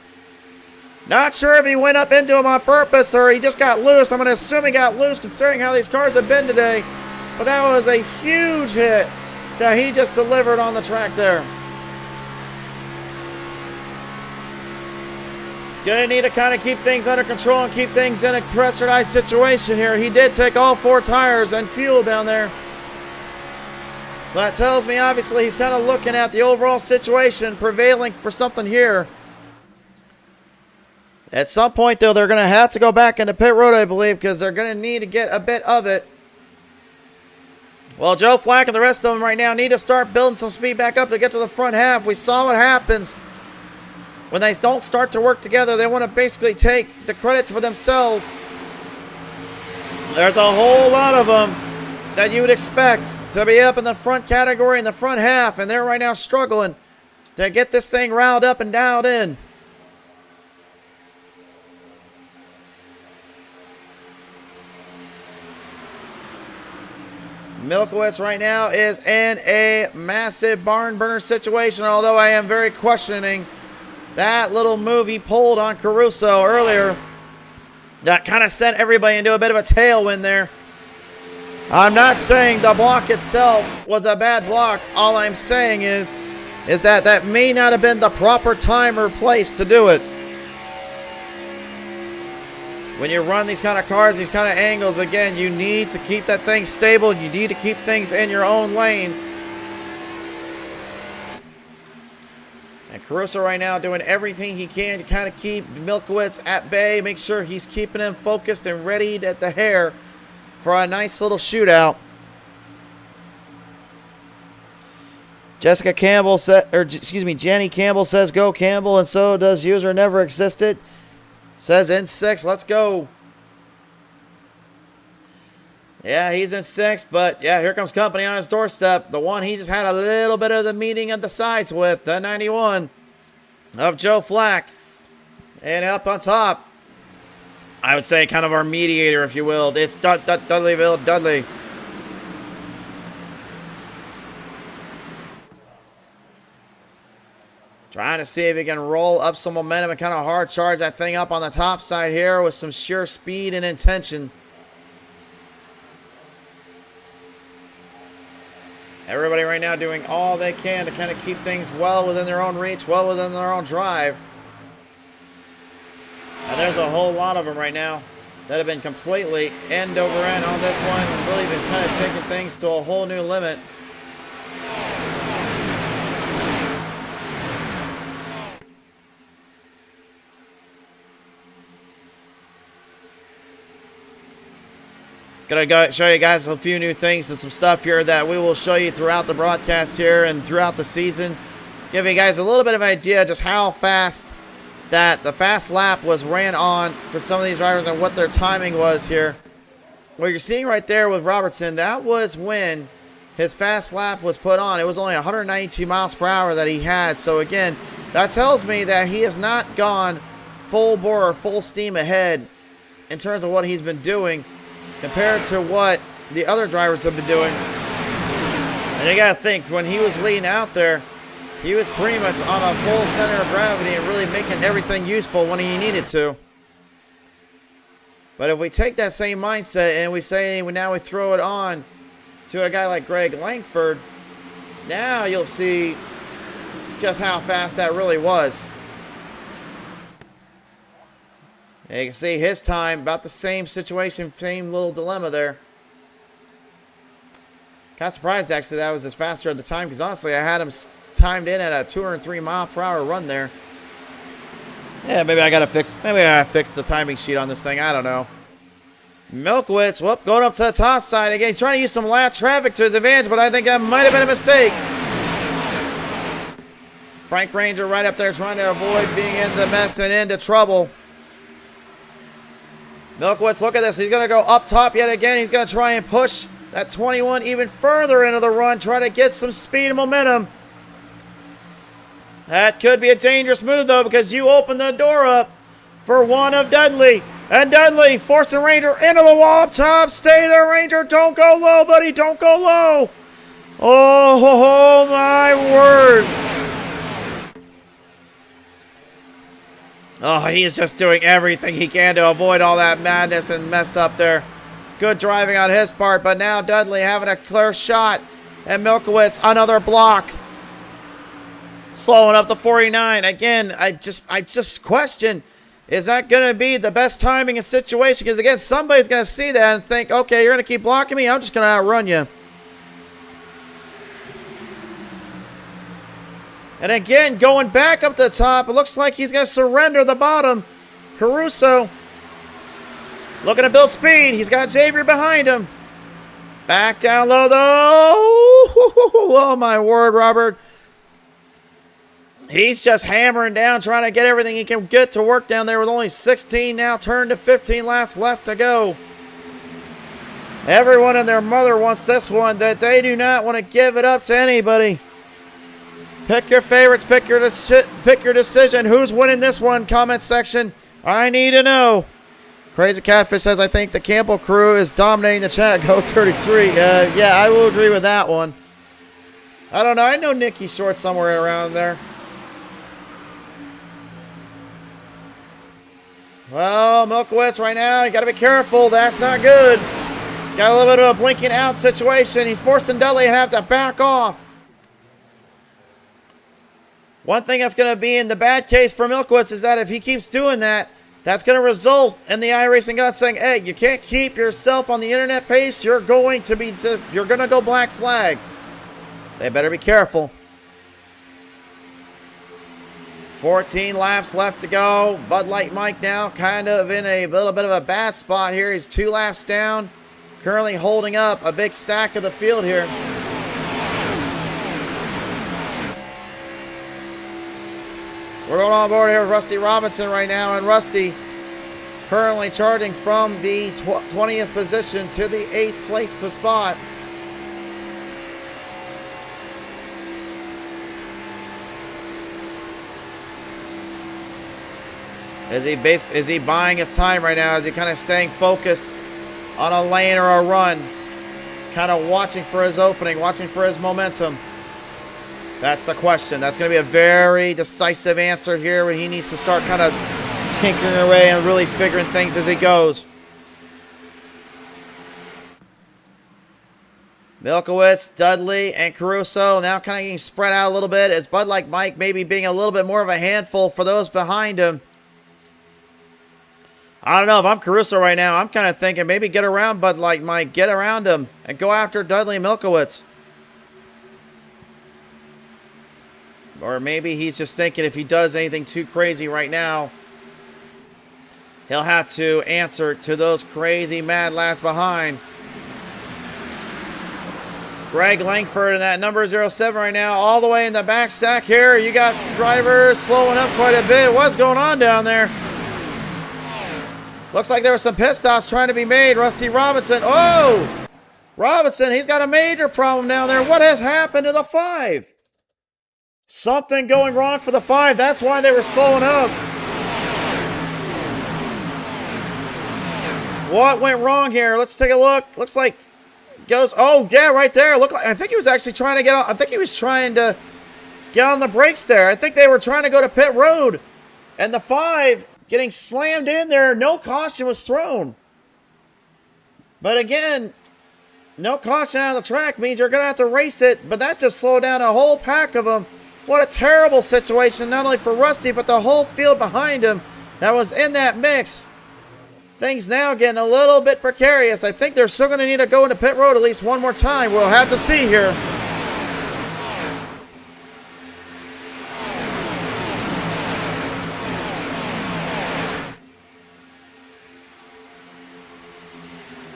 Not sure if he went up into him on purpose or he just got loose. I'm going to assume he got loose considering how these cars have been today. But that was a huge hit that he just delivered on the track there. He's going to need to kind of keep things under control and keep things in a pressurized situation here. He did take all 4 tires and fuel down there. So that tells me obviously he's kind of looking at the overall situation, prevailing for something here. At some point, though, they're going to have to go back into pit road, I believe, because they're going to need to get a bit of it. Well, Joe Flack and the rest of them right now need to start building some speed back up to get to the front half. We saw what happens when they don't start to work together. They want to basically take the credit for themselves. There's a whole lot of them that you would expect to be up in the front category in the front half, and they're right now struggling to get this thing riled up and dialed in. Milkowitz right now is in a massive barn burner situation, although I am very questioning that little move he pulled on Caruso earlier. That kind of sent everybody into a bit of a tailwind there. I'm not saying the block itself was a bad block. All I'm saying is that that may not have been the proper time or place to do it. When you run these kind of cars, these kind of angles, again, you need to keep that thing stable. You need to keep things in your own lane. And Caruso right now doing everything he can to kind of keep Milkowitz at bay. Make sure he's keeping him focused and ready at the hair for a nice little shootout. Jenny Campbell says go Campbell, and so does user never existed. Says in 6, let's go. Yeah, he's in 6, but yeah, here comes company on his doorstep. The one he just had a little bit of the meeting at the sides with, the 91 of Joe Flack. And up on top, I would say kind of our mediator, if you will. It's Dudley. Trying to see if he can roll up some momentum and kind of hard charge that thing up on the top side here with some sheer speed and intention. Everybody right now doing all they can to kind of keep things well within their own reach, well within their own drive. And there's a whole lot of them right now that have been completely end over end on this one and really been kind of taking things to a whole new limit. Gonna show you guys a few new things and some stuff here that we will show you throughout the broadcast here and throughout the season. Give you guys a little bit of an idea just how fast that the fast lap was ran on for some of these drivers and what their timing was here. What you're seeing right there with Robertson, that was when his fast lap was put on. It was only 192 miles per hour that he had. So again, that tells me that he has not gone full bore or full steam ahead in terms of what he's been doing compared to what the other drivers have been doing. And you gotta think, when he was leading out there, he was pretty much on a full center of gravity and really making everything useful when he needed to. But if we take that same mindset and we say now we throw it on to a guy like Greg Langford, now you'll see just how fast that really was. And you can see his time, about the same situation, same little dilemma there. Kind of surprised actually that was as faster at the time, because honestly I had him timed in at a 203 mile per hour run there. Yeah, maybe I gotta fix the timing sheet on this thing. I don't know. Milkowitz, whoop, going up to the top side again. He's trying to use some lap traffic to his advantage, but I think that might have been a mistake. Frank Ranger right up there trying to avoid being in the mess and into trouble. Milkowitz, look at this. He's going to go up top yet again. He's going to try and push that 21 even further into the run, try to get some speed and momentum. That could be a dangerous move, though, because you open the door up for one of Dudley. And Dudley forcing Ranger into the wall up top. Stay there, Ranger. Don't go low, buddy. Don't go low. Oh my word. Oh, he is just doing everything he can to avoid all that madness and mess up there. Good driving on his part, but now Dudley having a clear shot. And Milkowitz, another block. Slowing up the 49. Again, I just question, is that going to be the best timing and situation? Because again, somebody's going to see that and think, okay, you're going to keep blocking me, I'm just going to outrun you. And again, going back up the top, it looks like he's going to surrender the bottom. Caruso looking to build speed. He's got Xavier behind him. Back down low, though. Oh, my word, Robert. He's just hammering down, trying to get everything he can get to work down there with only 16 now turned to 15 laps left to go. Everyone and their mother wants this one, that they do not want to give it up to anybody. Pick your favorites, pick your decision. Who's winning this one? Comment section. I need to know. Crazy Catfish says, I think the Campbell crew is dominating the chat. Go 33. Yeah, I will agree with that one. I don't know. I know Nicky Short somewhere around there. Well, Milkowitz right now, you got to be careful. That's not good. Got a little bit of a blinking out situation. He's forcing Dudley to have to back off. One thing that's going to be in the bad case for Milkowitz is that if he keeps doing that, that's going to result in the iRacing gods saying, hey, you can't keep yourself on the internet pace. You're going to go black flag. They better be careful. 14 laps left to go. Bud Light Mike now kind of in a little bit of a bad spot here. He's 2 laps down. Currently holding up a big stack of the field here. We're going on board here with Rusty Robinson right now. And Rusty currently charging from the 20th position to the 8th place spot. Is he buying his time right now? Is he kind of staying focused on a lane or a run? Kind of watching for his opening, watching for his momentum. That's the question. That's going to be a very decisive answer here where he needs to start kind of tinkering away and really figuring things as he goes. Milkowitz, Dudley, and Caruso now kind of getting spread out a little bit as Bud Light Mike maybe being a little bit more of a handful for those behind him. I don't know. If I'm Caruso right now, I'm kind of thinking maybe get around Bud Light Mike, get around him, and go after Dudley and Milkowitz. Or maybe he's just thinking if he does anything too crazy right now, he'll have to answer to those crazy mad lads behind. Greg Langford in that number 07 right now, all the way in the back stack here. You got drivers slowing up quite a bit. What's going on down there? Looks like there were some pit stops trying to be made. Rusty Robinson. Oh! Robinson, he's got a major problem down there. What has happened to the 5? Something going wrong for the 5. That's why they were slowing up. What went wrong here? Let's take a look. Looks like goes. Oh yeah, right there. Look like I think he was actually trying to get on. I think he was trying to get on the brakes there. I think they were trying to go to pit road, and the 5 getting slammed in there. No caution was thrown. But again, no caution out of the track means you're going to have to race it, but that just slowed down a whole pack of them. What a terrible situation, not only for Rusty, but the whole field behind him that was in that mix. Things now getting a little bit precarious. I think they're still going to need to go into pit road at least one more time. We'll have to see here.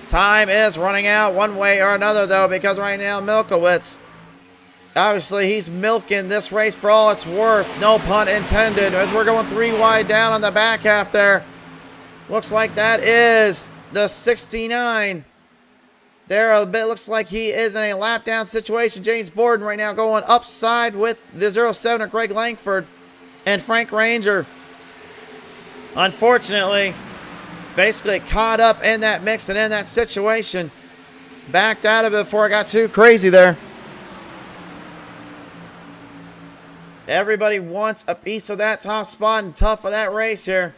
Time is running out one way or another, though, because right now Milkowitz, obviously he's milking this race for all it's worth. No pun intended. As we're going 3 wide down on the back half there. Looks like that is the 69. There a bit looks like he is in a lap down situation. James Borden right now going upside with the 07 of Greg Langford and Frank Ranger. Unfortunately, basically caught up in that mix and in that situation. Backed out of it before it got too crazy there. Everybody wants a piece of that top spot and tough of that race here.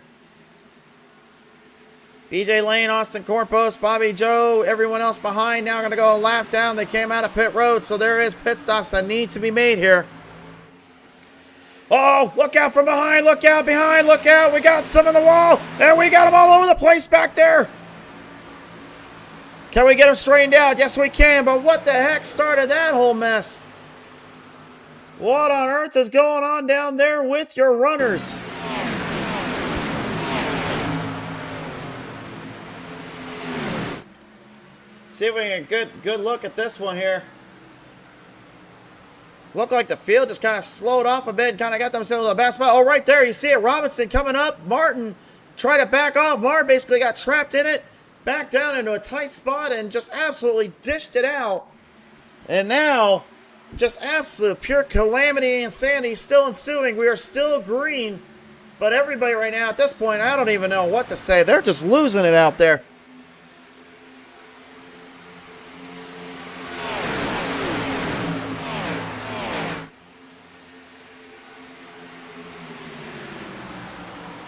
BJ Lane, Austin Corpos, Bobby Joe, everyone else behind now going to go a lap down. They came out of pit road, so there is pit stops that need to be made here. Oh, look out from behind, look out behind, look out. We got some in the wall, and we got them all over the place back there. Can we get them straightened out? Yes, we can, but what the heck started that whole mess? What on earth is going on down there with your runners? See if we can get a good look at this one here. Looked like the field just kind of slowed off a bit and kind of got themselves a bad spot. Oh, right there, you see it. Robinson coming up. Martin tried to back off. Martin basically got trapped in it, backed down into a tight spot, and just absolutely dished it out. And now, just absolute pure calamity and insanity still ensuing. We are still green, but everybody right now at this point, I don't even know what to say. They're just losing it out there.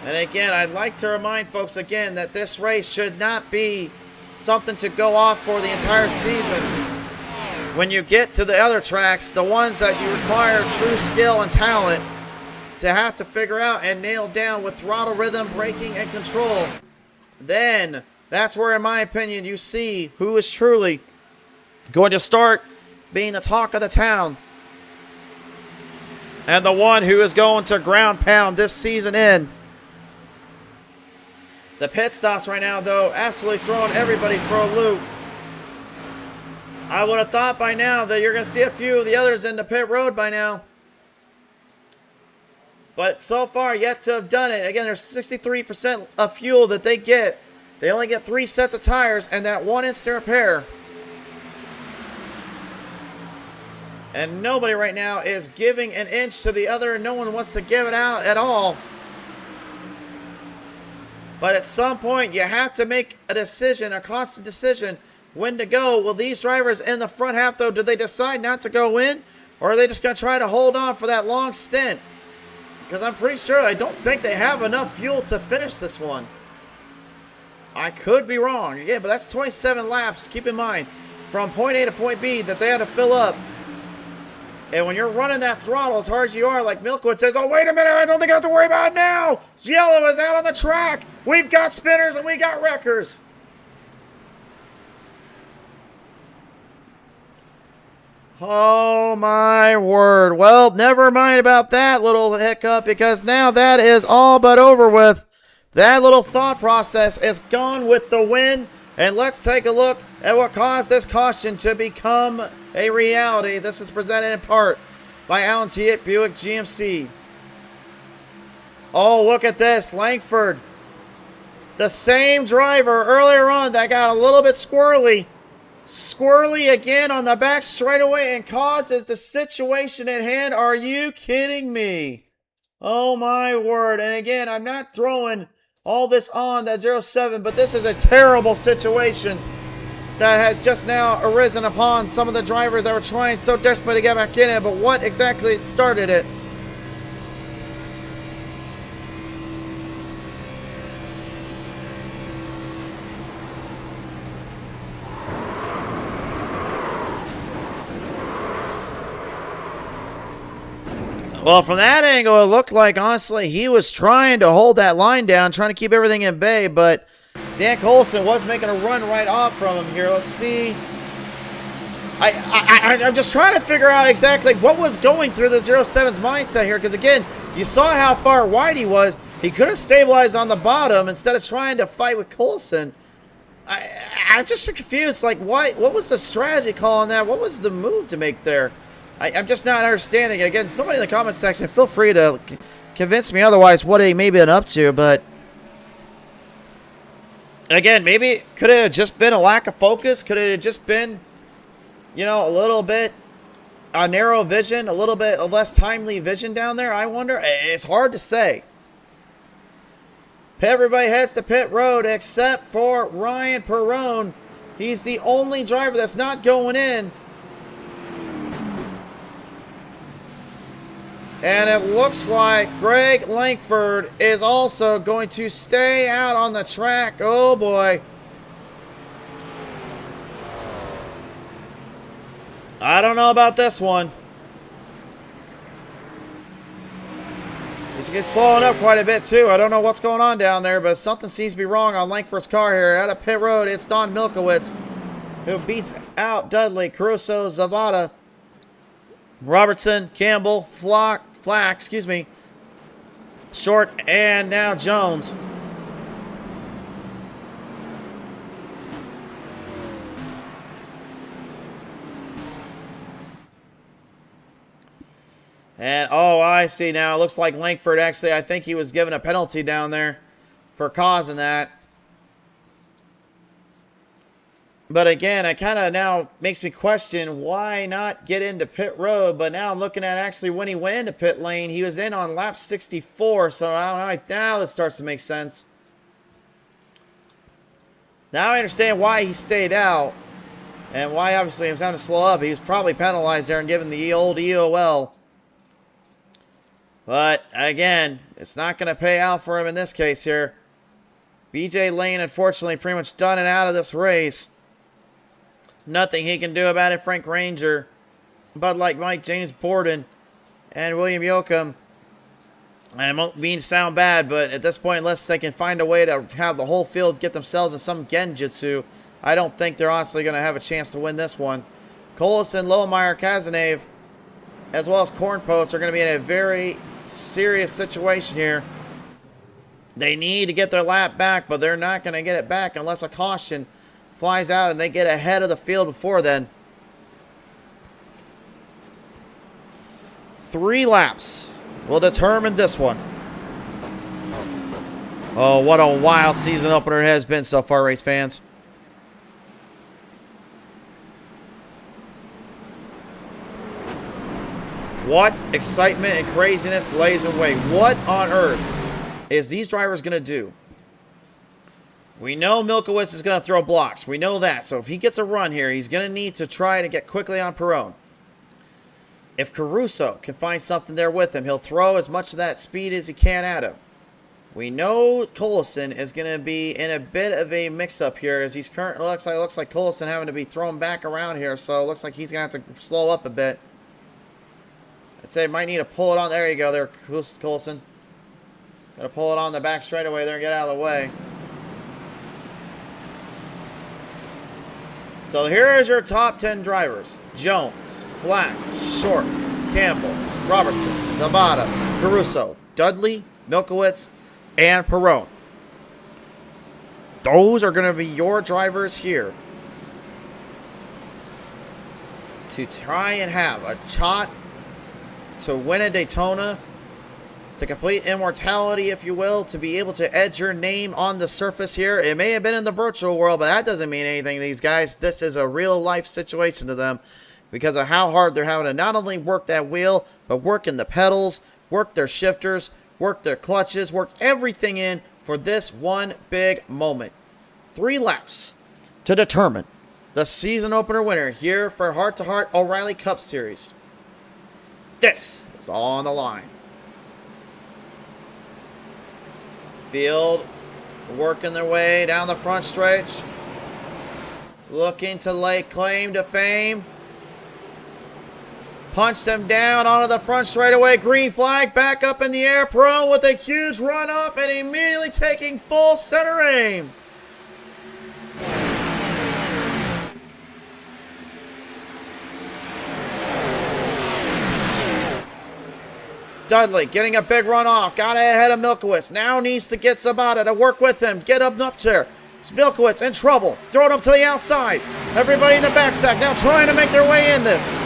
And again, I'd like to remind folks again that this race should not be something to go off for the entire season. When you get to the other tracks, the ones that you require true skill and talent to have to figure out and nail down with throttle rhythm, braking, and control, then that's where, in my opinion, you see who is truly going to start being the talk of the town. And the one who is going to ground pound this season in. The pit stops right now, though, absolutely throwing everybody for a loop. I would have thought by now that you're going to see a few of the others in the pit road by now. But so far, yet to have done it. Again, there's 63% of fuel that they get. They only get 3 sets of tires and that 1 instant repair. And nobody right now is giving an inch to the other. No one wants to give it out at all. But at some point, you have to make a decision, a constant decision, when to go. Will these drivers in the front half, though, do they decide not to go in? Or are they just going to try to hold on for that long stint? Because I'm pretty sure, I don't think they have enough fuel to finish this one. I could be wrong. Yeah, but that's 27 laps, keep in mind, from point A to point B that they had to fill up. And when you're running that throttle as hard as you are, like Milkwood says, oh, wait a minute, I don't think I have to worry about it now. Yellow is out on the track. We've got spinners and we got wreckers. Oh, my word. Well, never mind about that little hiccup, because now that is all but over with. That little thought process is gone with the wind. And let's take a look at what caused this caution to become a reality. This is presented in part by Alan T. Buick GMC. Oh, look at this. Langford. The same driver earlier on that got a little bit squirrely. Squirrely again on the back straightaway and causes the situation at hand. Are you kidding me? Oh, my word. And again, I'm not throwing all this on that 07, but this is a terrible situation that has just now arisen upon some of the drivers that were trying so desperately to get back in it. But what exactly started it? Well, from that angle, it looked like, honestly, he was trying to hold that line down, trying to keep everything in bay, but Dan Colson was making a run right off from him here. Let's see. I'm just trying to figure out exactly what was going through the 07's mindset here, because, again, you saw how far wide he was. He could have stabilized on the bottom instead of trying to fight with Colson. I'm just confused. Like, what was the strategy call on that? What was the move to make there? I'm just not understanding. Again, somebody in the comment section, feel free to convince me otherwise what he may have been up to. But, again, maybe could it have just been a lack of focus? Could it have just been, you know, a little bit narrow vision, a little bit of less timely vision down there? I wonder. It's hard to say. Everybody heads to pit road except for Ryan Perrone. He's the only driver that's not going in. And it looks like Greg Langford is also going to stay out on the track. Oh boy. I don't know about this one. He's slowing up quite a bit too. I don't know what's going on down there, but something seems to be wrong on Langford's car here. Out of pit road, it's Don Milkowitz who beats out Dudley, Caruso, Zavada, Robertson, Campbell, Flack, Short, and now Jones. And, oh, I see now. It looks like Langford actually, I think he was given a penalty down there for causing that. But again, it kind of now makes me question why not get into pit road. But now I'm looking at actually when he went into pit lane, he was in on lap 64. So I don't know. Now it starts to make sense. Now I understand why he stayed out. And why obviously he was having to slow up. He was probably penalized there and given the old EOL. But, again, it's not going to pay out for him in this case here. BJ Lane, unfortunately, pretty much done and out of this race. Nothing he can do about it. Frank Ranger, Bud Light Mike, James Borden, and William Yoakum. I won't mean to sound bad, but at this point, unless they can find a way to have the whole field get themselves in some genjutsu, I don't think they're honestly going to have a chance to win this one. Colson, Lohmeyer, Kazanev, as well as Corn Post are going to be in a very serious situation here. They need to get their lap back, but they're not going to get it back unless a caution flies out and they get ahead of the field before then. 3 laps will determine this one. Oh, what a wild season opener it has been so far, race fans. What excitement and craziness lays in wait. What on earth is these drivers going to do? We know Milkowitz is going to throw blocks. We know that. So if he gets a run here, he's going to need to try to get quickly on Perrone. If Caruso can find something there with him, he'll throw as much of that speed as he can at him. We know Colson is going to be in a bit of a mix-up here as he's currently looks like Colson having to be thrown back around here. So it looks like he's going to have to slow up a bit. I'd say might need to pull it on. There you go there, Colson. Gotta pull it on the back straightaway there and get out of the way. So here is your top 10 drivers. Jones, Flack, Short, Campbell, Robertson, Zavada, Caruso, Dudley, Milkowitz, and Perrone. Those are going to be your drivers here to try and have a shot to win a Daytona, to complete immortality, if you will, to be able to edge your name on the surface here. It may have been in the virtual world, but that doesn't mean anything to these guys. This is a real-life situation to them because of how hard they're having to not only work that wheel, but work in the pedals, work their shifters, work their clutches, work everything in for this one big moment. 3 laps to determine the season opener winner here for Heart to Heart O'Reilly Cup Series. This is all on the line. Field working their way down the front stretch. Looking to lay claim to fame. Punched him down onto the front straightaway. Green flag back up in the air. Perone with a huge runoff and immediately taking full center aim. Dudley getting a big run off. Got ahead of Milkowitz. Now needs to get Sabata to work with him. Get him up there. Milkowitz in trouble. Throw it up to the outside. Everybody in the backstack now trying to make their way in this.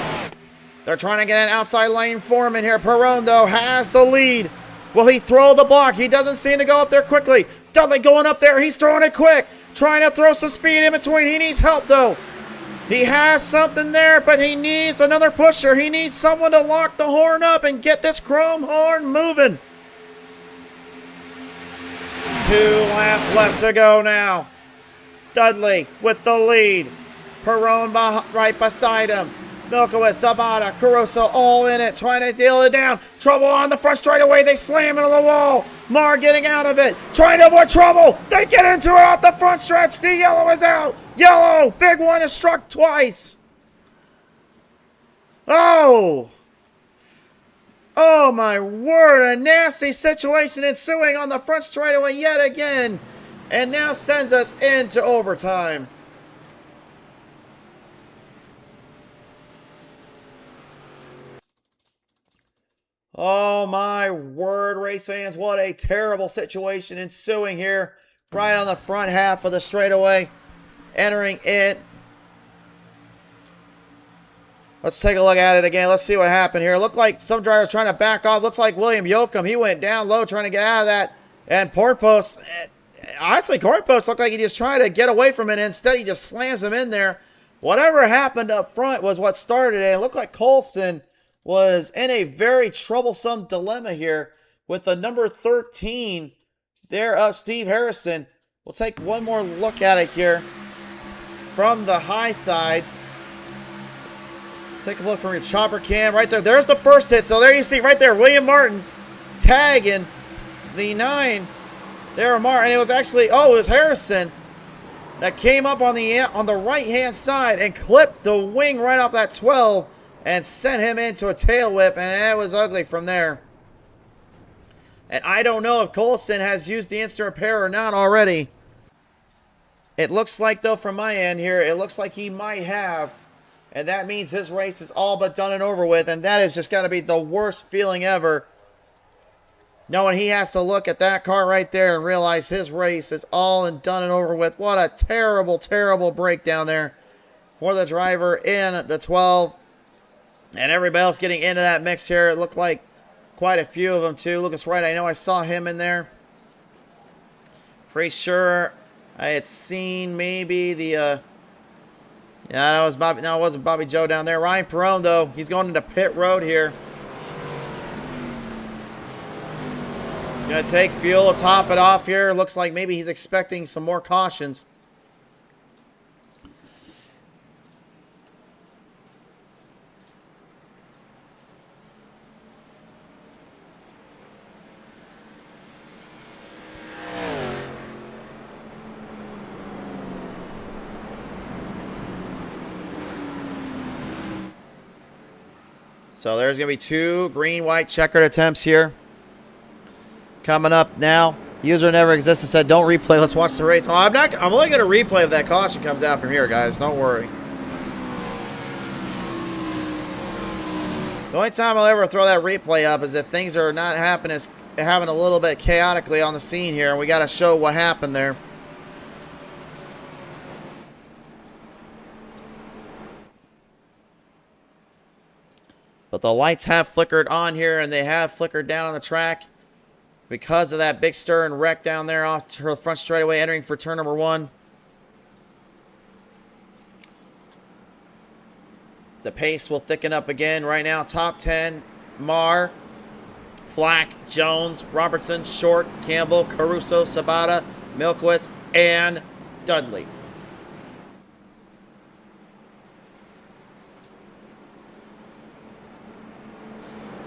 They're trying to get an outside lane for him in here. Perone, though, has the lead. Will he throw the block? He doesn't seem to go up there quickly. Dudley going up there. He's throwing it quick. Trying to throw some speed in between. He needs help, though. He has something there, but he needs another pusher. He needs someone to lock the horn up and get this chrome horn moving. 2 laps left to go now. Dudley with the lead. Perone right beside him. Milkowitz, Sabata, Caruso all in it, trying to deal it down. Trouble on the front straightaway. They slam into the wall. Marr getting out of it, trying to avoid trouble. They get into it off the front stretch. The yellow is out. Yellow, big one, is struck twice. Oh my word, a nasty situation ensuing on the front straightaway yet again. And now sends us into overtime. Oh my word, race fans, what a terrible situation ensuing here. Right on the front half of the straightaway. Entering it. Let's take a look at it again. Let's see what happened here. Looked like some drivers trying to back off. Looks like William Yoakum. He went down low trying to get out of that. And Porpoise, honestly, Porpoise looked like he just tried to get away from it. Instead, he just slams him in there. Whatever happened up front was what started it. It looked like Colson was in a very troublesome dilemma here with the number 13 there of Steve Harrison. We'll take one more look at it here from the high side. Take a look from your chopper cam right there. There's the first hit. So there you see right there, William Martin tagging the 9 there, Martin. It was actually, it was Harrison that came up on the right-hand side and clipped the wing right off that 12 and sent him into a tail whip, and it was ugly from there. And I don't know if Colson has used the instant repair or not already. It looks like, though, from my end here, it looks like he might have. And that means his race is all but done and over with, and that has just got to be the worst feeling ever. Knowing he has to look at that car right there and realize his race is all and done and over with. What a terrible, terrible breakdown there for the driver in the 12. And everybody else getting into that mix here. It looked like quite a few of them too. Lucas Wright, I know I saw him in there. Pretty sure I had seen maybe the yeah, that was Bobby. No, it wasn't Bobby Joe down there. Ryan Perone, though, he's going into pit road here. He's going to take fuel to top it off here. Looks like maybe he's expecting some more cautions. So there's going to be 2 green-white checkered attempts here. Coming up now. User never existed said, don't replay. Let's watch the race. Oh, I'm only going to replay if that caution comes out from here, guys. Don't worry. The only time I'll ever throw that replay up is if things are not happening a little bit chaotically on the scene here. And we got to show what happened there. But the lights have flickered on here, and they have flickered down on the track because of that big stir and wreck down there off to the front straightaway, entering for turn number 1. The pace will thicken up again right now. Top 10, Marr, Flack, Jones, Robertson, Short, Campbell, Caruso, Sabata, Milkowitz, and Dudley.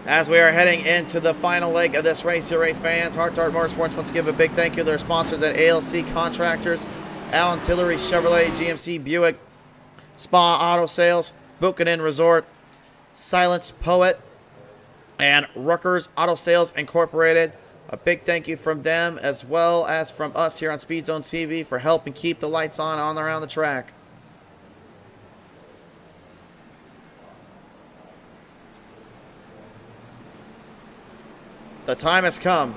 As we are heading into the final leg of this race here, race fans, Heart to Heart Motorsports wants to give a big thank you to their sponsors at ALC Contractors, Allen Tillery Chevrolet, GMC Buick, Spa Auto Sales, Buchanan Resort, Silence Poet, and Rutgers Auto Sales Incorporated. A big thank you from them as well as from us here on Speed Zone TV for helping keep the lights on and around the track. The time has come.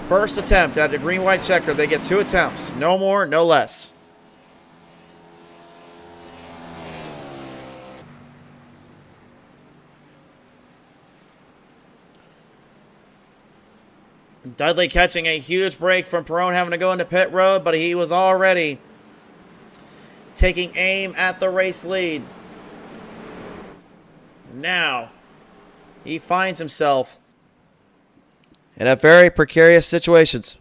First attempt at the green-white checker. They get 2 attempts. No more, no less. Dudley catching a huge break from Perone having to go into pit road, but he was already taking aim at the race lead. Now, he finds himself in a very precarious situations.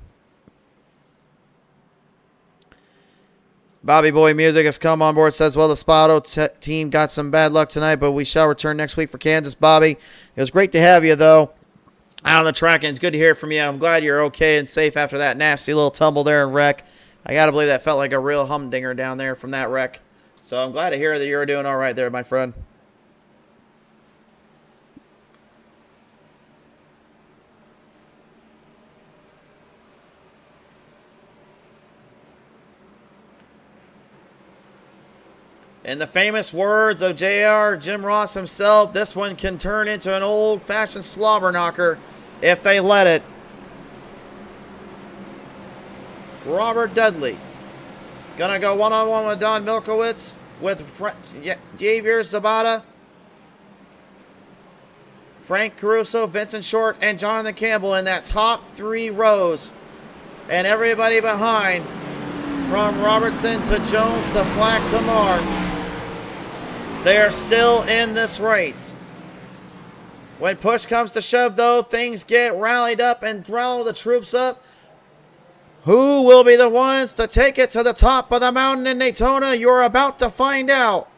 Bobby Boy Music has come on board, says, well, the Spotto team got some bad luck tonight, but we shall return next week for Kansas. Bobby, it was great to have you, though, out on the track, and it's good to hear from you. I'm glad you're okay and safe after that nasty little tumble there and wreck. I got to believe that felt like a real humdinger down there from that wreck. So I'm glad to hear that you're doing all right there, my friend. In the famous words of JR, Jim Ross himself, this one can turn into an old-fashioned slobber knocker if they let it. Robert Dudley gonna go one-on-one with Don Milkowitz with Javier Zabata, Frank Caruso, Vincent Short, and Jonathan Campbell in that top 3 rows. And everybody behind, from Robertson to Jones to Flack to Mark, they are still in this race. When push comes to shove, though, things get rallied up and rally the troops up. Who will be the ones to take it to the top of the mountain in Daytona? You're about to find out.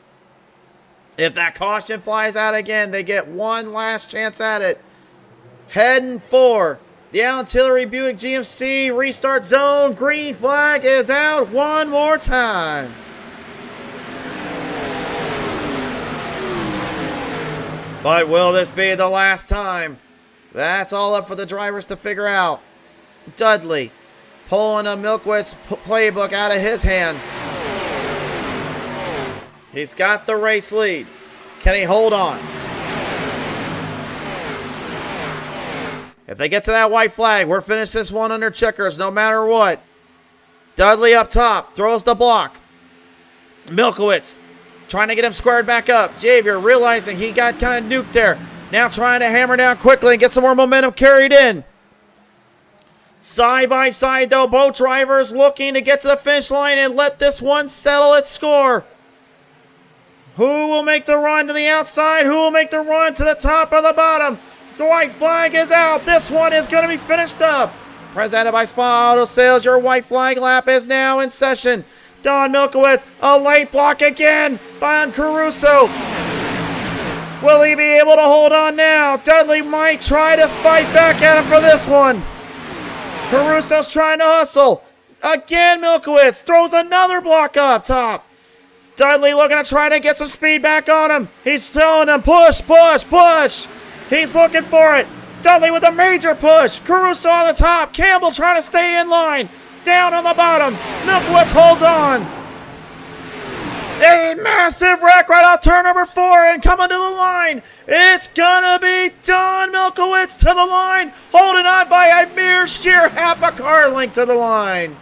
If that caution flies out again, they get one last chance at it. Heading for the Allen Tillery Buick GMC restart zone. Green flag is out one more time. But will this be the last time? That's all up for the drivers to figure out. Dudley pulling a Milkowitz playbook out of his hand. He's got the race lead. Can he hold on? If they get to that white flag, we're finishing this one under checkers no matter what. Dudley up top, throws the block. Milkowitz trying to get him squared back up. Javier realizing he got kind of nuked there. Now trying to hammer down quickly and get some more momentum carried in. Side by side, though, both drivers looking to get to the finish line and let this one settle its score. Who will make the run to the outside? Who will make the run to the top or the bottom? The white flag is out. This one is going to be finished up. Presented by Spa Auto Sales, your white flag lap is now in session. Don Milkowitz, a late block again by Caruso. Will he be able to hold on now? Dudley might try to fight back at him for this one. Caruso's trying to hustle. Again, Milkowitz throws another block up top. Dudley looking to try to get some speed back on him. He's telling him, push, push, push. He's looking for it. Dudley with a major push. Caruso on the top. Campbell trying to stay in line. Down on the bottom. Milkowitz holds on. A massive wreck right out turn number 4 and coming to the line. It's gonna be Don Milkowitz to the line, holding on by a mere sheer half a car length to the line.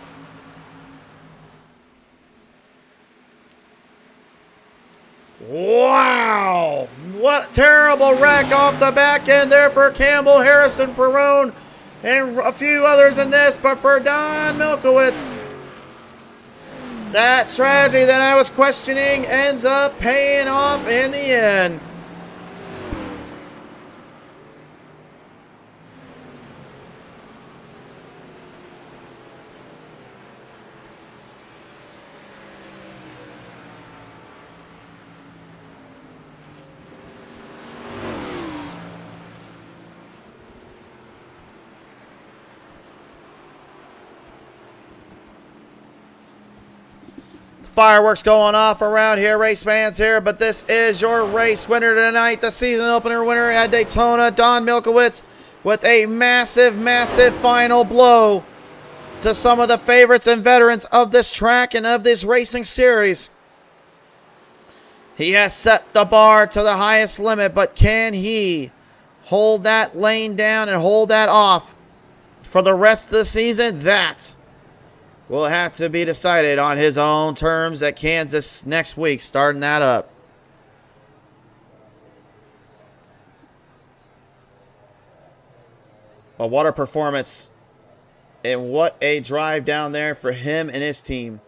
Wow! What a terrible wreck off the back end there for Campbell, Harrison, Perone, and a few others in this, but for Don Milkowitz, that strategy that I was questioning ends up paying off in the end. fireworks going off around here, race fans here, but this is your race winner tonight, the season opener winner at Daytona, Don Milkowitz, with a massive, massive final blow to some of the favorites and veterans of this track and of this racing series. He has set the bar to the highest limit, but can he hold that lane down and hold that off for the rest of the season? That will have to be decided on his own terms at Kansas next week, starting that up. But what a performance, and what a drive down there for him and his team.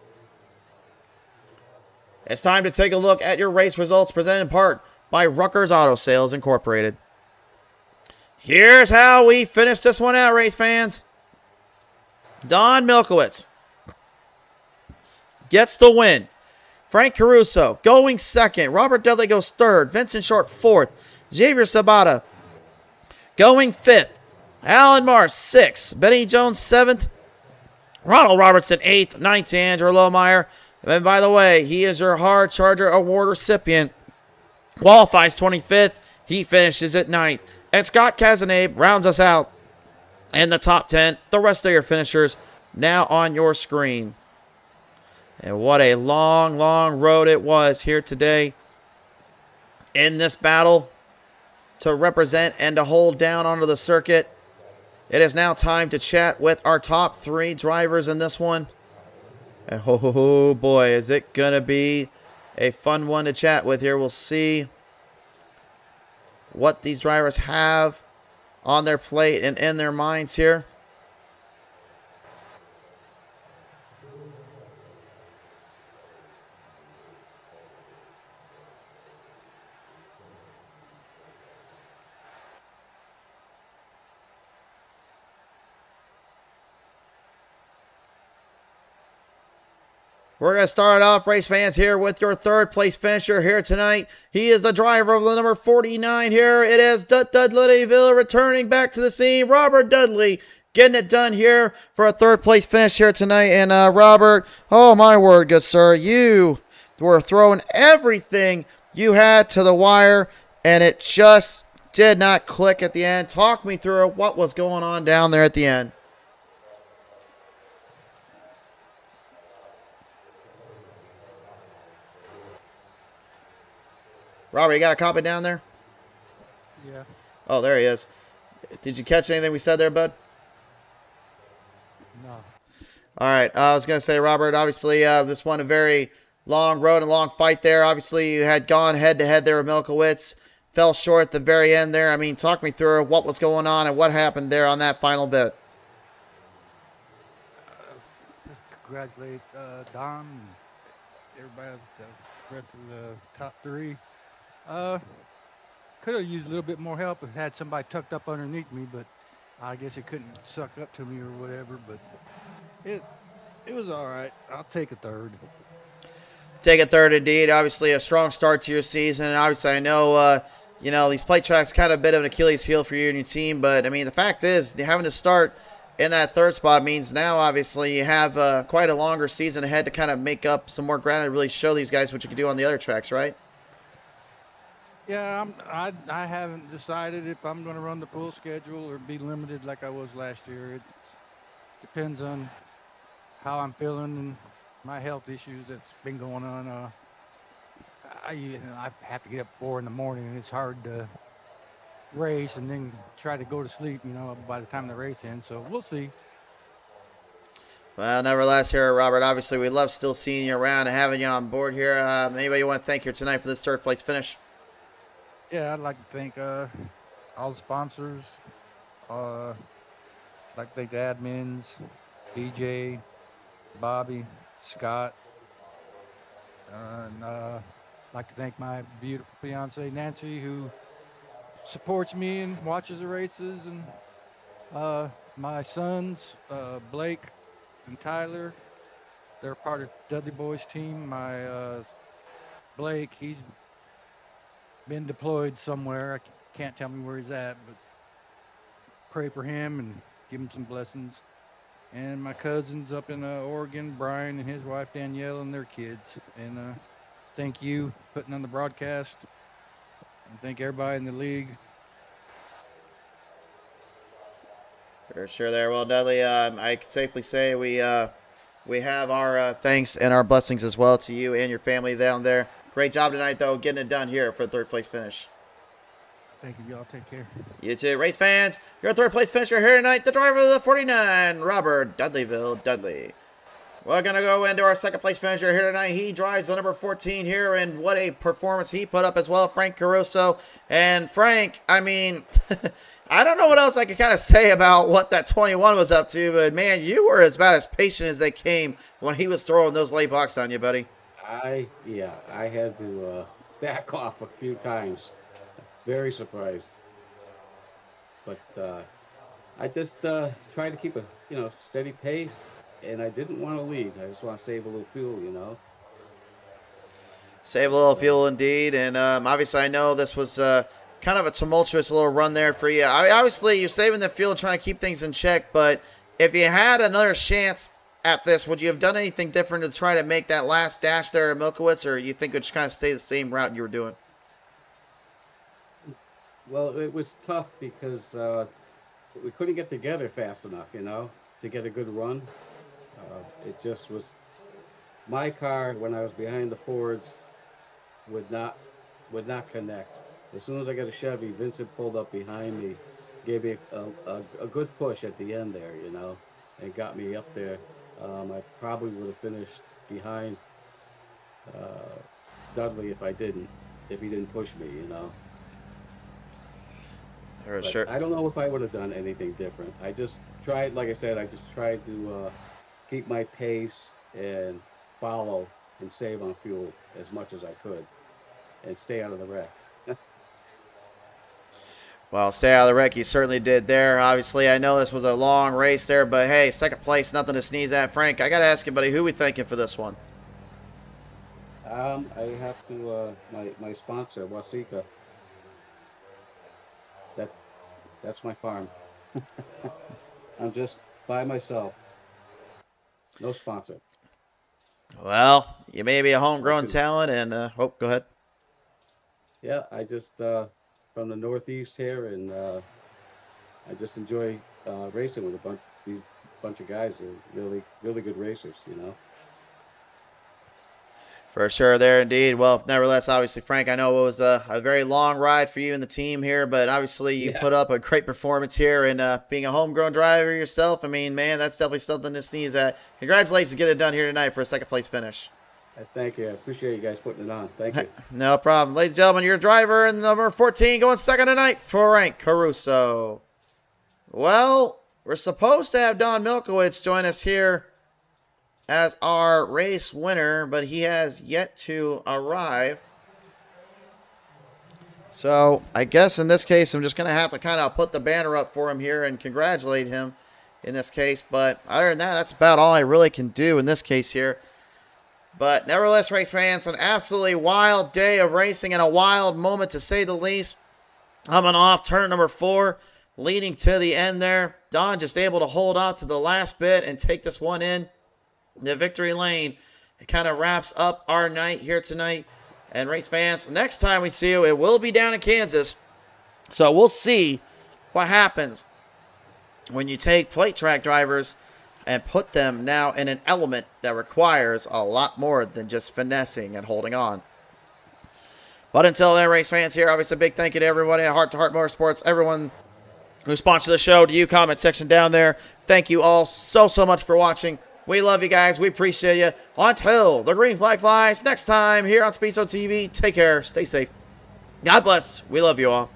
It's time to take a look at your race results, presented in part by Rucker's Auto Sales Incorporated. Here's how we finished this one out, race fans. Don Milkowitz gets the win. Frank Caruso going second. Robert Dudley goes third. Vincent Short fourth. Xavier Sabata going fifth. Alan Mars sixth. Benny Jones seventh. Ronald Robertson eighth. Ninth to Andrew Lohmeyer. And by the way, he is your Hard Charger Award recipient. Qualifies 25th. He finishes at 9th. And Scott Cazenave rounds us out in the top 10. The rest of your finishers now on your screen. And what a long, long road it was here today in this battle to represent and to hold down onto the circuit. It is now time to chat with our top 3 drivers in this one. And oh boy, is it going to be a fun one to chat with here. We'll see what these drivers have on their plate and in their minds here. We're going to start off, race fans, here with your third place finisher here tonight. He is the driver of the number 49 here. It is Dudleyville returning back to the scene. Robert Dudley getting it done here for a third place finish here tonight. And Robert, oh my word, good sir, you were throwing everything you had to the wire, and it just did not click at the end. Talk me through what was going on down there at the end. Robert, you got a copy down there? Yeah. Oh, there he is. Did you catch anything we said there, bud? No. All right. I was going to say, Robert, obviously this one a very long road and long fight there. Obviously, you had gone head-to-head there with Milkowitz. Fell short at the very end there. I mean, talk me through what was going on and what happened there on that final bit. Just congratulate Don and everybody else, the rest of the top 3. Could have used a little bit more help if had somebody tucked up underneath me, but I guess it couldn't suck up to me or whatever. But it was all right. I'll take a third. Take a third indeed. Obviously, a strong start to your season. And obviously, I know, you know, these plate tracks kind of a bit of an Achilles heel for you and your team. But, I mean, the fact is, having to start in that third spot means now, obviously, you have quite a longer season ahead to kind of make up some more ground and really show these guys what you can do on the other tracks, right? Yeah, I haven't decided if I'm going to run the full schedule or be limited like I was last year. It depends on how I'm feeling and my health issues that's been going on. I have to get up 4 in the morning, and it's hard to race and then try to go to sleep, you know, by the time the race ends. So we'll see. Well, nevertheless here, Robert, obviously we love still seeing you around and having you on board here. Anybody you want to thank here tonight for this third place finish? Yeah, I'd like to thank all the sponsors. I'd like to thank the admins, DJ, Bobby, Scott. And I'd like to thank my beautiful fiance, Nancy, who supports me and watches the races. And my sons, Blake and Tyler, they're part of Dudley Boys team. My Blake, he's been deployed somewhere. I can't tell me where he's at, but pray for him and give him some blessings. and my cousins up in Oregon, Brian and his wife Danielle and their kids. And thank you for putting on the broadcast, and thank everybody in the league. For sure there. Well, Dudley, I can safely say we have our thanks and our blessings as well to you and your family down there. Great job tonight, though, getting it done here for the third place finish. Thank you, y'all. Take care. You too. Race fans, your third place finisher here tonight, the driver of the 49, Robert Dudleyville Dudley. We're going to go into our second place finisher here tonight. He drives the number 14 here, and what a performance he put up as well, Frank Caruso. And Frank, I mean, I don't know what else I could kind of say about what that 21 was up to, but man, you were about as patient as they came when he was throwing those late blocks on you, buddy. I had to back off a few times. Very surprised, but I just tried to keep a steady pace, and I didn't want to lead. I just want to save a little fuel, Save a little fuel indeed, and obviously I know this was kind of a tumultuous little run there for you. Obviously you're saving the fuel, trying to keep things in check, but if you had another chance at this, would you have done anything different to try to make that last dash there at Milkowitz, or you think it would just kind of stay the same route you were doing? Well, it was tough because we couldn't get together fast enough, to get a good run. It just was my car when I was behind the Fords would not connect. As soon as I got a Chevy, Vincent pulled up behind me, gave me a good push at the end there, and got me up there. I probably would have finished behind Dudley if he didn't push me, Sure. I don't know if I would have done anything different. I just tried, like I said, to keep my pace and follow and save on fuel as much as I could and stay out of the wreck. Well, stay out of the wreck. You certainly did there. Obviously, I know this was a long race there, but hey, second place, nothing to sneeze at. Frank, I got to ask you, buddy, who are we thinking for this one? I have to, my sponsor, Wasika. That's my farm. I'm just by myself. No sponsor. Well, you may be a homegrown talent, and go ahead. Yeah, I just from the Northeast here, and I just enjoy racing with these bunch of guys. They're really good racers, For sure there indeed. Well, nevertheless, obviously, Frank, I know it was a very long ride for you and the team here, but obviously you put up a great performance here, and being a homegrown driver yourself, I mean, man, that's definitely something to sneeze at. Congratulations to get it done here tonight for a second place finish. Thank you. I appreciate you guys putting it on. Thank you. No problem. Ladies and gentlemen, your driver in number 14 going second tonight, Frank Caruso. Well, we're supposed to have Don Milkowitz join us here as our race winner, but he has yet to arrive. So I guess in this case, I'm just going to have to kind of put the banner up for him here and congratulate him in this case. But other than that, that's about all I really can do in this case here. But nevertheless, race fans, an absolutely wild day of racing and a wild moment to say the least. Coming off turn number 4, leading to the end there. Don just able to hold out to the last bit and take this one in the victory lane. It kind of wraps up our night here tonight. And race fans, next time we see you, it will be down in Kansas. So we'll see what happens when you take plate track drivers and put them now in an element that requires a lot more than just finessing and holding on. But until then, race fans here, obviously a big thank you to everybody at Heart to Heart Motorsports, everyone who sponsored the show, to you, comment section down there. Thank you all so much for watching. We love you guys. We appreciate you. Until the green flag flies next time here on Speedway TV, take care. Stay safe. God bless. We love you all.